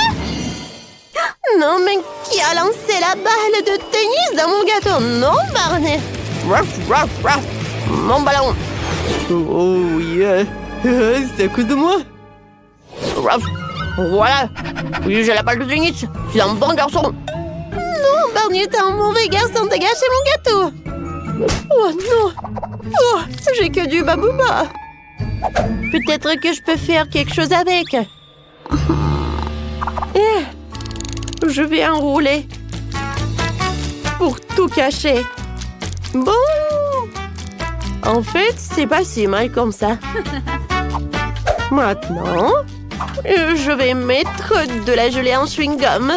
Non, mais qui a lancé la balle de tennis dans mon gâteau? Non, Barney. Mon ballon. Oh, yeah. C'est à cause de moi. Voilà. Oui, j'ai la balle de tennis. Tu es un bon garçon. Non, Barney, t'es un mauvais garçon. T'as gâché mon gâteau. Oh non. Oh, j'ai que du babouba. Peut-être que je peux faire quelque chose avec. Je vais enrouler pour tout cacher. Bon. En fait, c'est pas si mal comme ça. Maintenant, je vais mettre de la gelée en chewing-gum.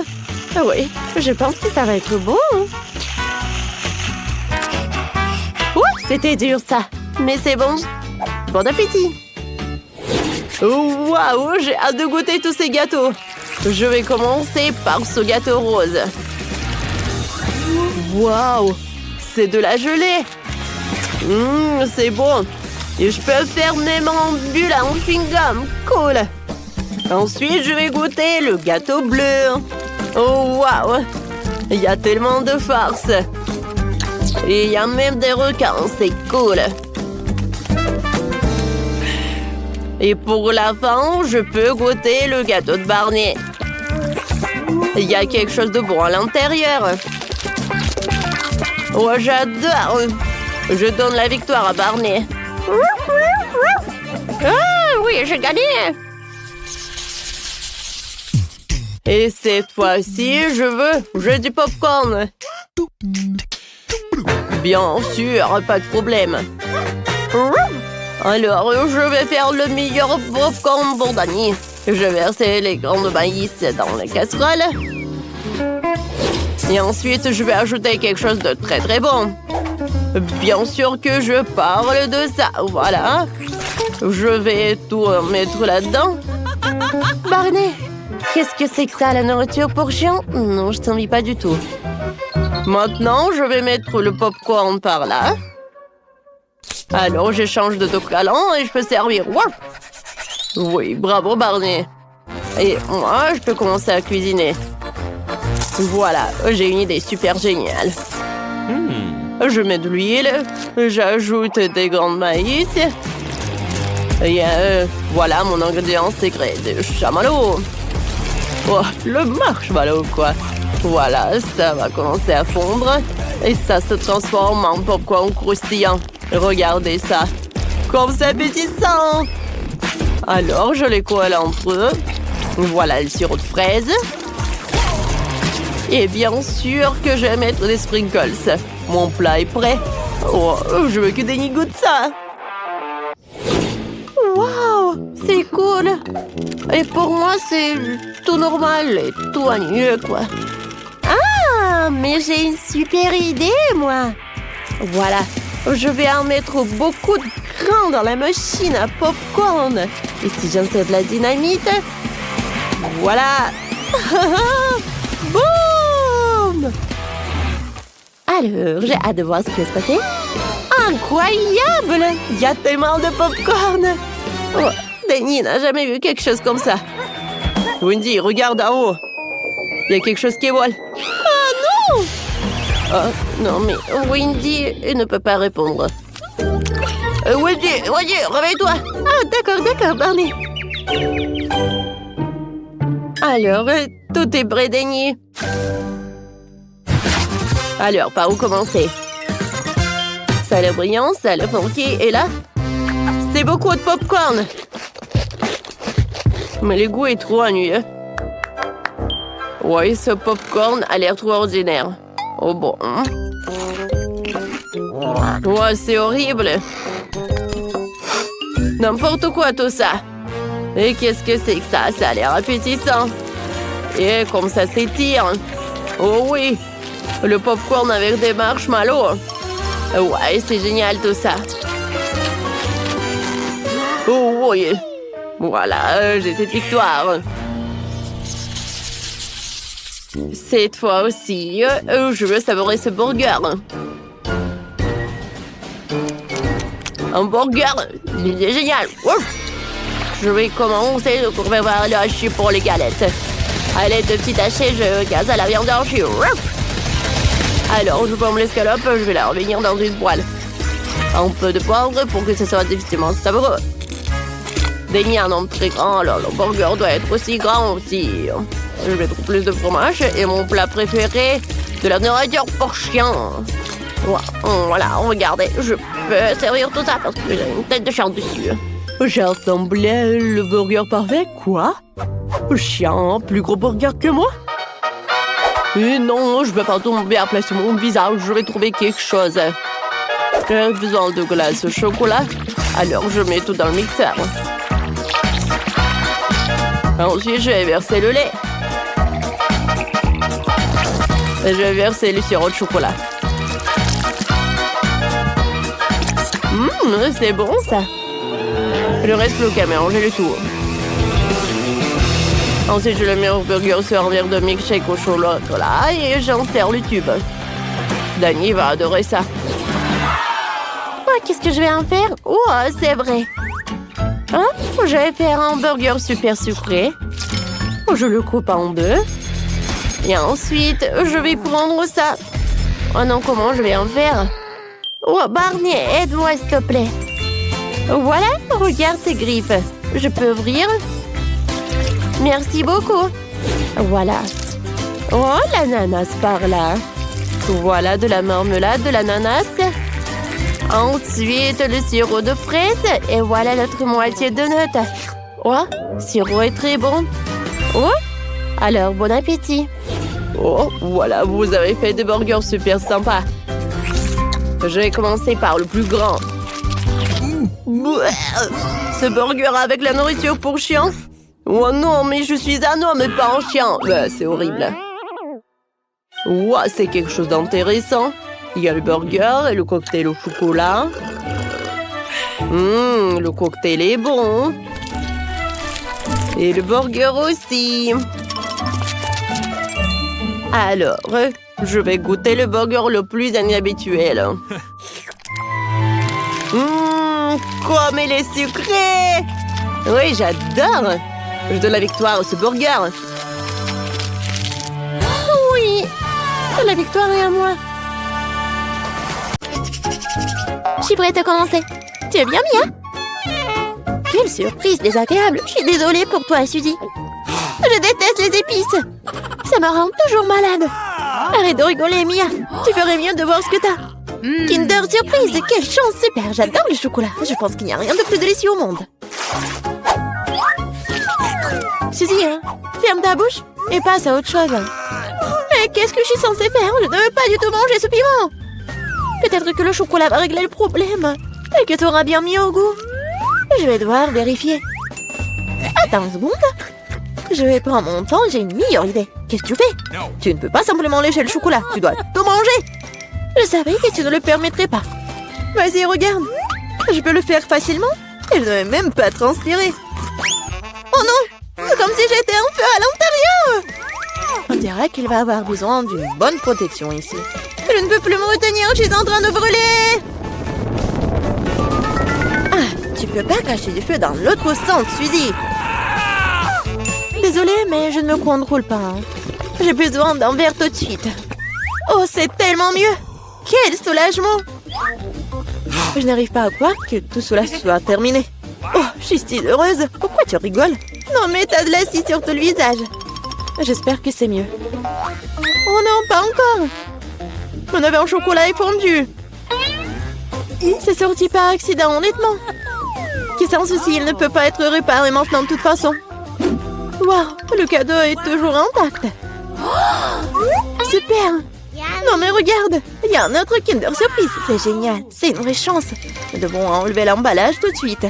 Ah oui, je pense que ça va être bon. Ouh, c'était dur ça. Mais c'est bon. Bon appétit. Waouh, j'ai hâte de goûter tous ces gâteaux. Je vais commencer par ce gâteau rose. Waouh, c'est de la gelée. C'est bon. Et je peux faire même en bulle en chewing-gum. Cool. Ensuite, je vais goûter le gâteau bleu. Oh, waouh. Il y a tellement de farce. Et il y a même des requins. C'est cool. Et pour la fin, je peux goûter le gâteau de Barney. Il y a quelque chose de bon à l'intérieur. Oh, j'adore. Je donne la victoire à Barney. Ah oui, j'ai gagné. Et cette fois-ci, je veux du popcorn. Bien sûr, pas de problème. Alors, je vais faire le meilleur popcorn pour Danny. Je vais verser les grains de maïs dans la casserole. Et ensuite, je vais ajouter quelque chose de très très bon. Bien sûr que je parle de ça. Voilà. Je vais tout mettre là-dedans. Barney, qu'est-ce que c'est que ça, la nourriture pour chien? Non, je t'envie pas du tout. Maintenant, je vais mettre le popcorn par là. Alors, j'échange de collant et je peux servir. Wow! Oui, bravo Barney. Et moi, je peux commencer à cuisiner. Voilà, j'ai une idée super géniale. Je mets de l'huile, j'ajoute des grains de maïs. Et voilà mon ingrédient secret de chamallow. Oh, le marshmallow, quoi. Voilà, ça va commencer à fondre. Et ça se transforme en popcorn croustillant. Regardez ça. Comme c'est appétissant. Alors, je les colle entre eux. Voilà le sirop de fraise. Et bien sûr que je vais mettre des sprinkles. Mon plat est prêt. Oh, je veux que Denny goûte ça. Wow, c'est cool. Et pour moi, c'est tout normal et tout ennuyeux, quoi. Ah, mais j'ai une super idée, moi. Voilà, je vais en mettre beaucoup de grains dans la machine à popcorn. Et si j'insère de la dynamite, voilà. Boum! Alors, j'ai hâte de voir ce qui va se passer. Incroyable! Il y a tellement de popcorn. Oh, Denny n'a jamais vu quelque chose comme ça. Wendy, regarde en haut. Il y a quelque chose qui vole. Ah non! Oh, non, mais Wendy ne peut pas répondre. Wendy, réveille-toi! Ah, d'accord, Barney. Alors, tout est prêt, Denny. Alors, par où commencer? Ça a l'air brillant, ça a l'air funky, et là? C'est beaucoup de popcorn. Mais le goût est trop ennuyeux. Oui, ce popcorn a l'air trop ordinaire. Oh bon. Ouais, c'est horrible. N'importe quoi tout ça. Et qu'est-ce que c'est que ça? Ça a l'air appétissant. Et comme ça s'étire. Oh oui. Le popcorn avec des marshmallows. Ouais, c'est génial tout ça. Oh oui. Voilà, j'ai cette victoire. Cette fois aussi, je veux savourer ce burger. Un burger, il est génial. Ouf. Je vais commencer le préparer le hachis pour les galettes. Allez, de petits hachés, je gaz à la viande hachée. Alors, je forme l'escalope, je vais la revenir dans une poêle. Un peu de poivre pour que ce soit définitivement savoureux. Des miens en très grand, alors le burger doit être aussi grand aussi. Je vais mettre plus de fromage et mon plat préféré, de la nourriture pour chien. Voilà, regardez, je peux servir tout ça parce que j'ai une tête de chien dessus. J'ai assemblé le burger parfait, quoi? Chien, plus gros burger que moi? Et non, je ne vais pas tomber à plat sur mon visage, je vais trouver quelque chose. J'ai besoin de glace au chocolat, alors je mets tout dans le mixeur. Ensuite, je vais verser le lait. Et je vais verser le sirop de chocolat. C'est bon ça. Le reste, plus qu'à mélanger le tout. Ensuite, je le mets au burger sur un verre de milkshake au chocolat et j'en sers le tube. Danny va adorer ça. Oh, qu'est-ce que je vais en faire? Oh, c'est vrai. Hein? Je vais faire un burger super sucré. Je le coupe en deux. Et ensuite, je vais prendre ça. Oh non, comment je vais en faire? Oh, Barney, aide-moi s'il te plaît. Voilà, regarde tes griffes. Je peux ouvrir? Merci beaucoup. Voilà. Oh, l'ananas par là. Voilà de la marmelade de l'ananas. Ensuite, le sirop de fraise. Et voilà l'autre moitié de notes. Oh, le sirop est très bon. Oh, alors bon appétit. Oh, voilà, vous avez fait des burgers super sympas. Je vais commencer par le plus grand. Ce burger avec la nourriture pour chien? Oh non, mais je suis un homme et pas un chien. C'est horrible. Wow, c'est quelque chose d'intéressant. Il y a le burger et le cocktail au chocolat. Le cocktail est bon. Et le burger aussi. Alors, je vais goûter le burger le plus inhabituel. Comme il est sucré! Oui, j'adore! Je donne la victoire à ce burger. Oui, la victoire est à moi. Je suis prête à commencer. Tu es bien, Mia? Quelle surprise désagréable. Je suis désolée pour toi, Suzy. Je déteste les épices. Ça me rend toujours malade. Arrête de rigoler, Mia. Tu ferais mieux de voir ce que t'as. Kinder Surprise, quelle chance, super. J'adore le chocolat. Je pense qu'il n'y a rien de plus délicieux au monde. Suzy, ferme ta bouche et passe à autre chose. Mais qu'est-ce que je suis censée faire? Je ne veux pas du tout manger ce piment. Peut-être que le chocolat va régler le problème et que tu auras bien mis au goût. Je vais devoir vérifier. Attends une seconde. Je vais prendre mon temps, j'ai une meilleure idée. Qu'est-ce que tu fais? Tu ne peux pas simplement lécher le chocolat, tu dois tout manger. Je savais que tu ne le permettrais pas. Vas-y, regarde. Je peux le faire facilement et je ne vais même pas transpirer. Oh non! C'est comme si j'étais un feu à l'intérieur. On dirait qu'il va avoir besoin d'une bonne protection ici. Je ne peux plus me retenir, je suis en train de brûler. Ah, tu peux pas cacher du feu dans l'autre sens, Suzy. Désolée, mais je ne me contrôle pas. J'ai besoin d'un verre tout de suite. Oh, c'est tellement mieux. Quel soulagement. Je n'arrive pas à croire que tout cela soit terminé. Oh, je suis si heureuse. Pourquoi tu rigoles? Non, mais t'as de l'acide sur tout le visage. J'espère que c'est mieux. Oh non, pas encore. Mon oeuf en chocolat est fondu. C'est sorti par accident, honnêtement. Qui sans souci, il ne peut pas être réparé maintenant de toute façon. Waouh, le cadeau est toujours intact. Super. Non mais regarde, il y a un autre Kinder Surprise. C'est génial, c'est une vraie chance. Nous devons enlever l'emballage tout de suite.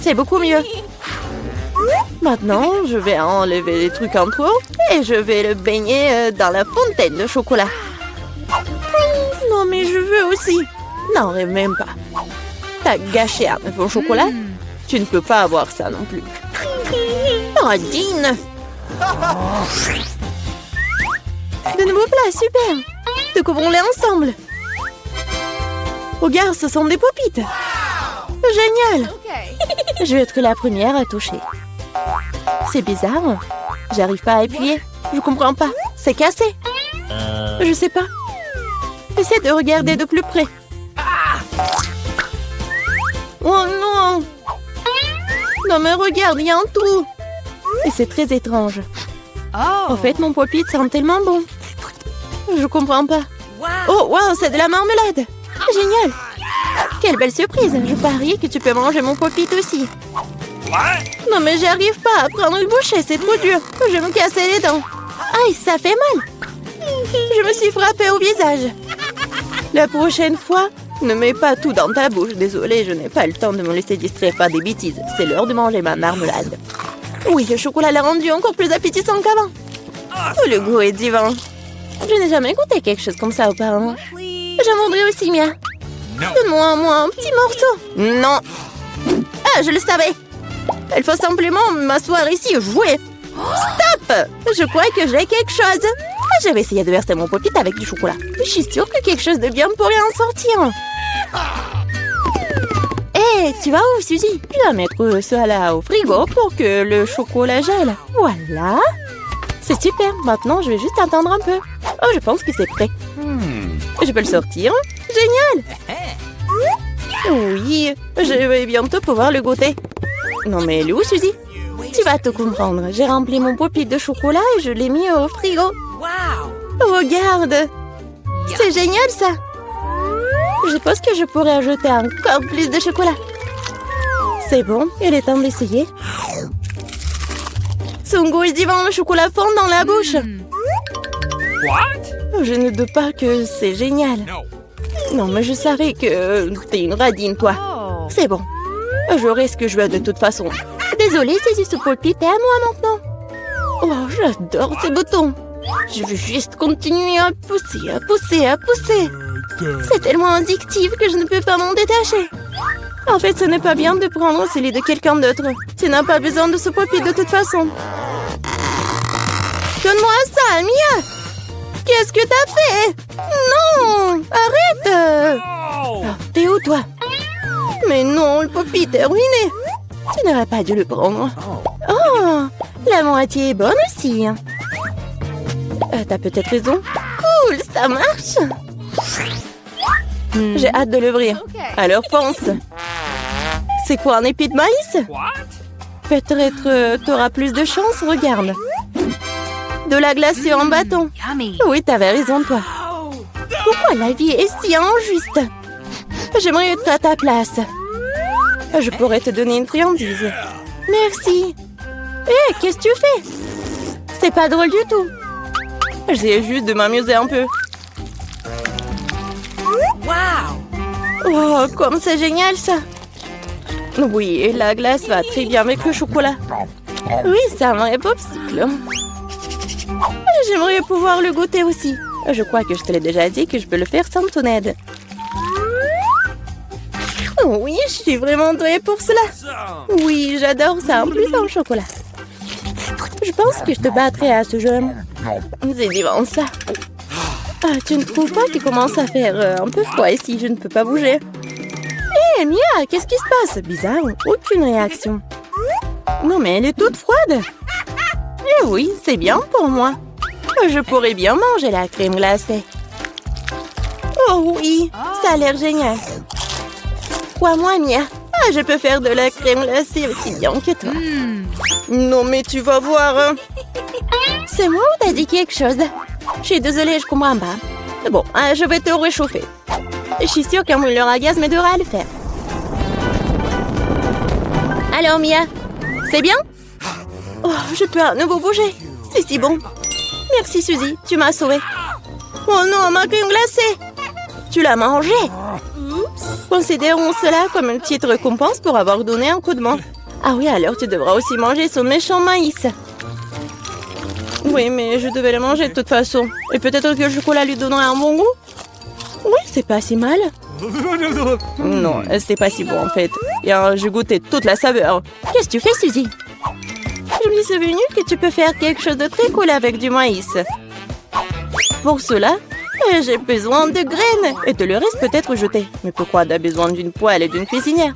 C'est beaucoup mieux. Maintenant, je vais enlever les trucs en trop et je vais le baigner dans la fontaine de chocolat. Non mais je veux aussi. Non, rêve même pas. T'as gâché un œuf au chocolat? Tu ne peux pas avoir ça non plus. Oh, Dean! De nouveaux plats, super! Découvrons-les ensemble. Regarde, ce sont des popites. Génial! Je vais être la première à toucher. C'est bizarre. J'arrive pas à appuyer. Je comprends pas. C'est cassé. Je sais pas. Essaie de regarder de plus près. Oh non! Non mais regarde, il y a un trou. Et c'est très étrange. En fait, mon pop-it sent tellement bon. Je comprends pas. Oh, wow, c'est de la marmelade. Génial. Quelle belle surprise. Je parie que tu peux manger mon pop-it aussi. Non mais j'arrive pas à prendre une bouchée, c'est trop dur. Je vais me casser les dents. Aïe, ça fait mal. Je me suis frappée au visage. La prochaine fois, ne mets pas tout dans ta bouche. Désolée, je n'ai pas le temps de me laisser distraire par des bêtises. C'est l'heure de manger ma marmelade. Oui, le chocolat l'a rendu encore plus appétissant qu'avant. Oh, le goût est divin. Je n'ai jamais goûté quelque chose comme ça auparavant. J'en voudrais aussi, Mia. Donne-moi un petit morceau. Non. Ah, je le savais. Il faut simplement m'asseoir ici et jouer. Stop! Je crois que j'ai quelque chose. Je vais essayer de verser mon pop-it avec du chocolat. Je suis sûre que quelque chose de bien pourrait en sortir. Hé, tu vas où, Suzy? Je vais mettre ça là au frigo pour que le chocolat gèle. Voilà. C'est super. Maintenant, je vais juste attendre un peu. Oh, je pense que c'est prêt. Je peux le sortir. Génial. Oui, je vais bientôt pouvoir le goûter. Non mais elle est où, Suzy? Tu vas tout comprendre. J'ai rempli mon pop-it de chocolat et je l'ai mis au frigo. Regarde. C'est génial, ça. Je pense que je pourrais ajouter encore plus de chocolat. C'est bon, il est temps d'essayer. Son goût est divin, le chocolat fond dans la bouche. Je ne doute pas que c'est génial. Non, mais je savais que t'es une radine, toi. C'est bon. J'aurai ce que je veux de toute façon. Désolée, c'est ce pop-it est à moi maintenant. Oh, j'adore ces boutons. Je veux juste continuer à pousser, à pousser, à pousser. C'est tellement addictif que je ne peux pas m'en détacher. En fait, ce n'est pas bien de prendre celui de quelqu'un d'autre. Tu n'as pas besoin de ce pop-it de toute façon. Donne-moi ça, Mia! Qu'est-ce que t'as fait? Non! Arrête! Oh, t'es où, toi? Mais non, le pop-it est ruiné. Tu n'aurais pas dû le prendre. Oh! La moitié est bonne aussi. T'as peut-être raison. Cool, ça marche! J'ai hâte de l'ouvrir. Alors fonce! C'est quoi, un épi de maïs? Peut-être t'auras plus de chance, regarde. De la glacée en bâton. Oui, t'avais raison, toi. Pourquoi la vie est si injuste? J'aimerais être à ta place. Je pourrais te donner une friandise. Merci. Hé, qu'est-ce que tu fais? C'est pas drôle du tout. J'essaie juste de m'amuser un peu. Oh, comme c'est génial, ça. Oui, la glace va très bien avec le chocolat. Oui, c'est un vrai popsicle. J'aimerais pouvoir le goûter aussi. Je crois que je te l'ai déjà dit que je peux le faire sans ton aide. Oui, je suis vraiment douée pour cela. Oui, j'adore ça, en plus en chocolat. Je pense que je te battrai à ce jeu. C'est divin, ça. Ah, tu ne trouves pas qu'il commence à faire un peu froid ici? Je ne peux pas bouger. Hé, Mia, qu'est-ce qui se passe? Bizarre, aucune réaction. Non, mais elle est toute froide. Eh oui, c'est bien pour moi. Je pourrais bien manger la crème glacée. Oh oui, ça a l'air génial. Crois-moi, Mia. Ah, je peux faire de la crème glacée aussi bien que toi. Non, mais tu vas voir. Hein. C'est moi ou t'as dit quelque chose? Je suis désolée, je comprends pas. Bon, je vais te réchauffer. Je suis sûre qu'un mouleur à gaz m'aidera à le faire. Alors, Mia, c'est bien? Oh, je peux à nouveau bouger. C'est si bon. Merci, Suzy, tu m'as sauvée. Oh non, ma crème glacée! Tu l'as mangée? Considérons cela comme une petite récompense pour avoir donné un coup de main. Ah oui, alors tu devras aussi manger ce méchant maïs. Oui, mais je devais le manger de toute façon. Et peut-être que le chocolat lui donnera un bon goût? Oui, c'est pas si mal. Non, c'est pas si bon en fait. Et j'ai goûté toute la saveur. Qu'est-ce que tu fais, Suzy? Je me suis souvenu que tu peux faire quelque chose de très cool avec du maïs. Pour cela, j'ai besoin de graines. Et te le reste peut-être jeté. Mais pourquoi t'as besoin d'une poêle et d'une cuisinière?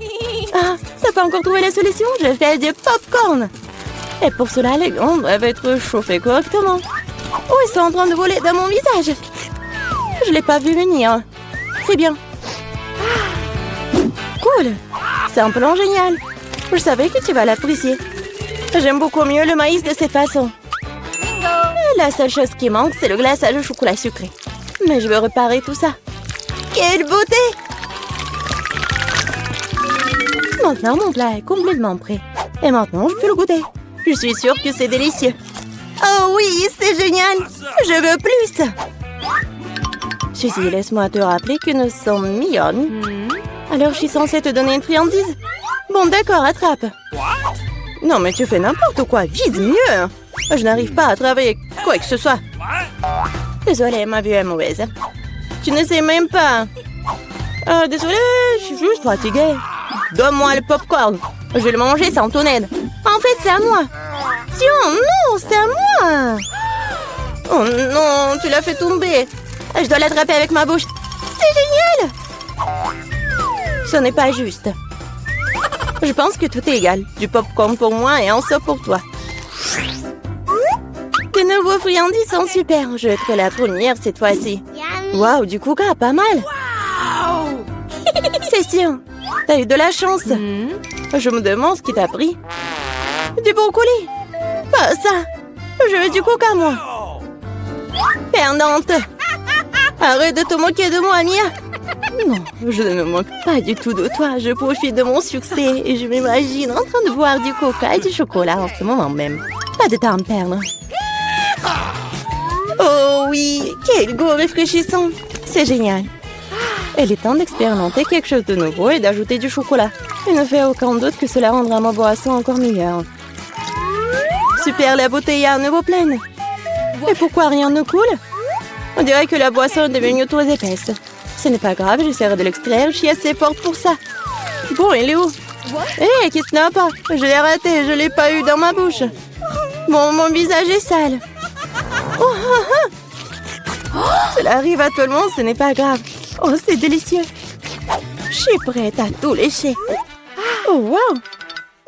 Ah, t'as pas encore trouvé la solution? Je fais du popcorn. Et pour cela, les graines doivent être chauffées correctement. Oh, ils sont en train de voler dans mon visage. Je l'ai pas vu venir. Très bien. Cool. C'est un plan génial. Je savais que tu vas l'apprécier. J'aime beaucoup mieux le maïs de cette façon. La seule chose qui manque, c'est le glaçage au chocolat sucré. Mais je veux réparer tout ça. Quelle beauté! Maintenant, mon plat est complètement prêt. Et maintenant, je peux le goûter. Je suis sûre que c'est délicieux. Oh oui, c'est génial! Je veux plus! Suzy, laisse-moi te rappeler que nous sommes mignonnes. Alors, je suis censée te donner une friandise? Bon, d'accord, attrape. Non, mais tu fais n'importe quoi. Vise mieux. Je n'arrive pas à travailler quoi que ce soit. Désolée, ma vue est mauvaise. Tu ne sais même pas. Désolée, je suis juste fatiguée. Donne-moi le popcorn. Je vais le manger sans ton aide. En fait, c'est à moi. Tiens, non, c'est à moi. Oh non, tu l'as fait tomber. Je dois l'attraper avec ma bouche. C'est génial. Ce n'est pas juste. Je pense que tout est égal. Du popcorn pour moi et un seau pour toi. Tes nouveaux friandises sont super. Je vais être la première cette fois-ci. Waouh, du coca, pas mal. C'est sûr. T'as eu de la chance. Je me demande ce qui t'a pris. Du brocoli. Pas ça. Je veux du coca, moi. Perdante. Arrête de te moquer de moi, Mia. Non, je ne me moque pas du tout de toi. Je profite de mon succès et je m'imagine en train de boire du coca et du chocolat en ce moment même. Pas de temps à me perdre. Oh oui, quel goût rafraîchissant. C'est génial. Il est temps d'expérimenter quelque chose de nouveau et d'ajouter du chocolat. Il ne fait aucun doute que cela rendra ma boisson encore meilleure. Super, la bouteille est à nouveau pleine. Et pourquoi rien ne coule? On dirait que la boisson est devenue trop épaisse. Ce n'est pas grave, j'essaierai de l'extraire, je suis assez forte pour ça. Bon, il est où? Hé, qu'est-ce qui n'a pas? Je l'ai raté, je l'ai pas eu dans ma bouche. Bon, mon visage est sale. Oh, cela arrive à tout le monde, ce n'est pas grave. Oh, c'est délicieux. Je suis prête à tout lécher. Oh, wow!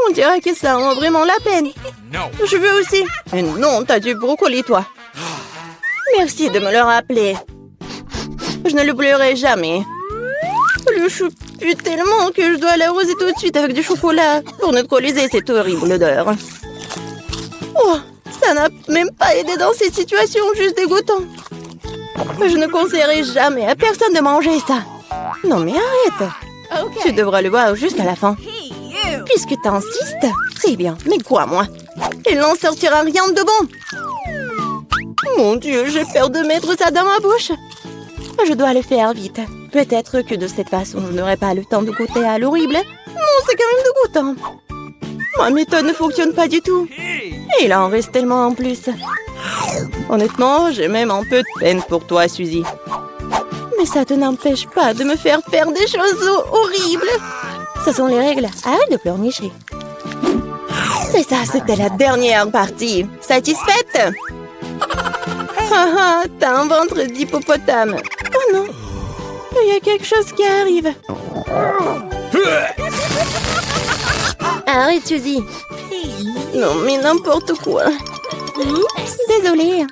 On dirait que ça en vaut vraiment la peine. Je veux aussi. Mais non, t'as du brocoli, toi. Merci de me le rappeler. Je ne l'oublierai jamais. Le chou pue tellement que je dois l'arroser tout de suite avec du chocolat pour neutraliser cette horrible odeur. Oh, ça n'a même pas aidé dans ces situations juste dégoûtantes. Je ne conseillerais jamais à personne de manger ça. Non mais arrête. Tu devras le voir jusqu'à la fin. Puisque t'insistes, très bien, mais quoi moi? Il n'en sortira rien de bon. Mon Dieu, j'ai peur de mettre ça dans ma bouche. Je dois le faire vite. Peut-être que de cette façon, je n'aurai pas le temps de goûter à l'horrible. Non, c'est quand même dégoûtant. Ma méthode ne fonctionne pas du tout. Et il en reste tellement en plus. Honnêtement, j'ai même un peu de peine pour toi, Suzy. Mais ça te n'empêche pas de me faire des choses horribles. Ce sont les règles. Arrête de pleurnicher. C'est ça, c'était la dernière partie. Satisfaite? Haha, t'as un ventre d'hippopotame. Oh non, il y a quelque chose qui arrive. Arrête, Suzy. Non, mais n'importe quoi. Désolée.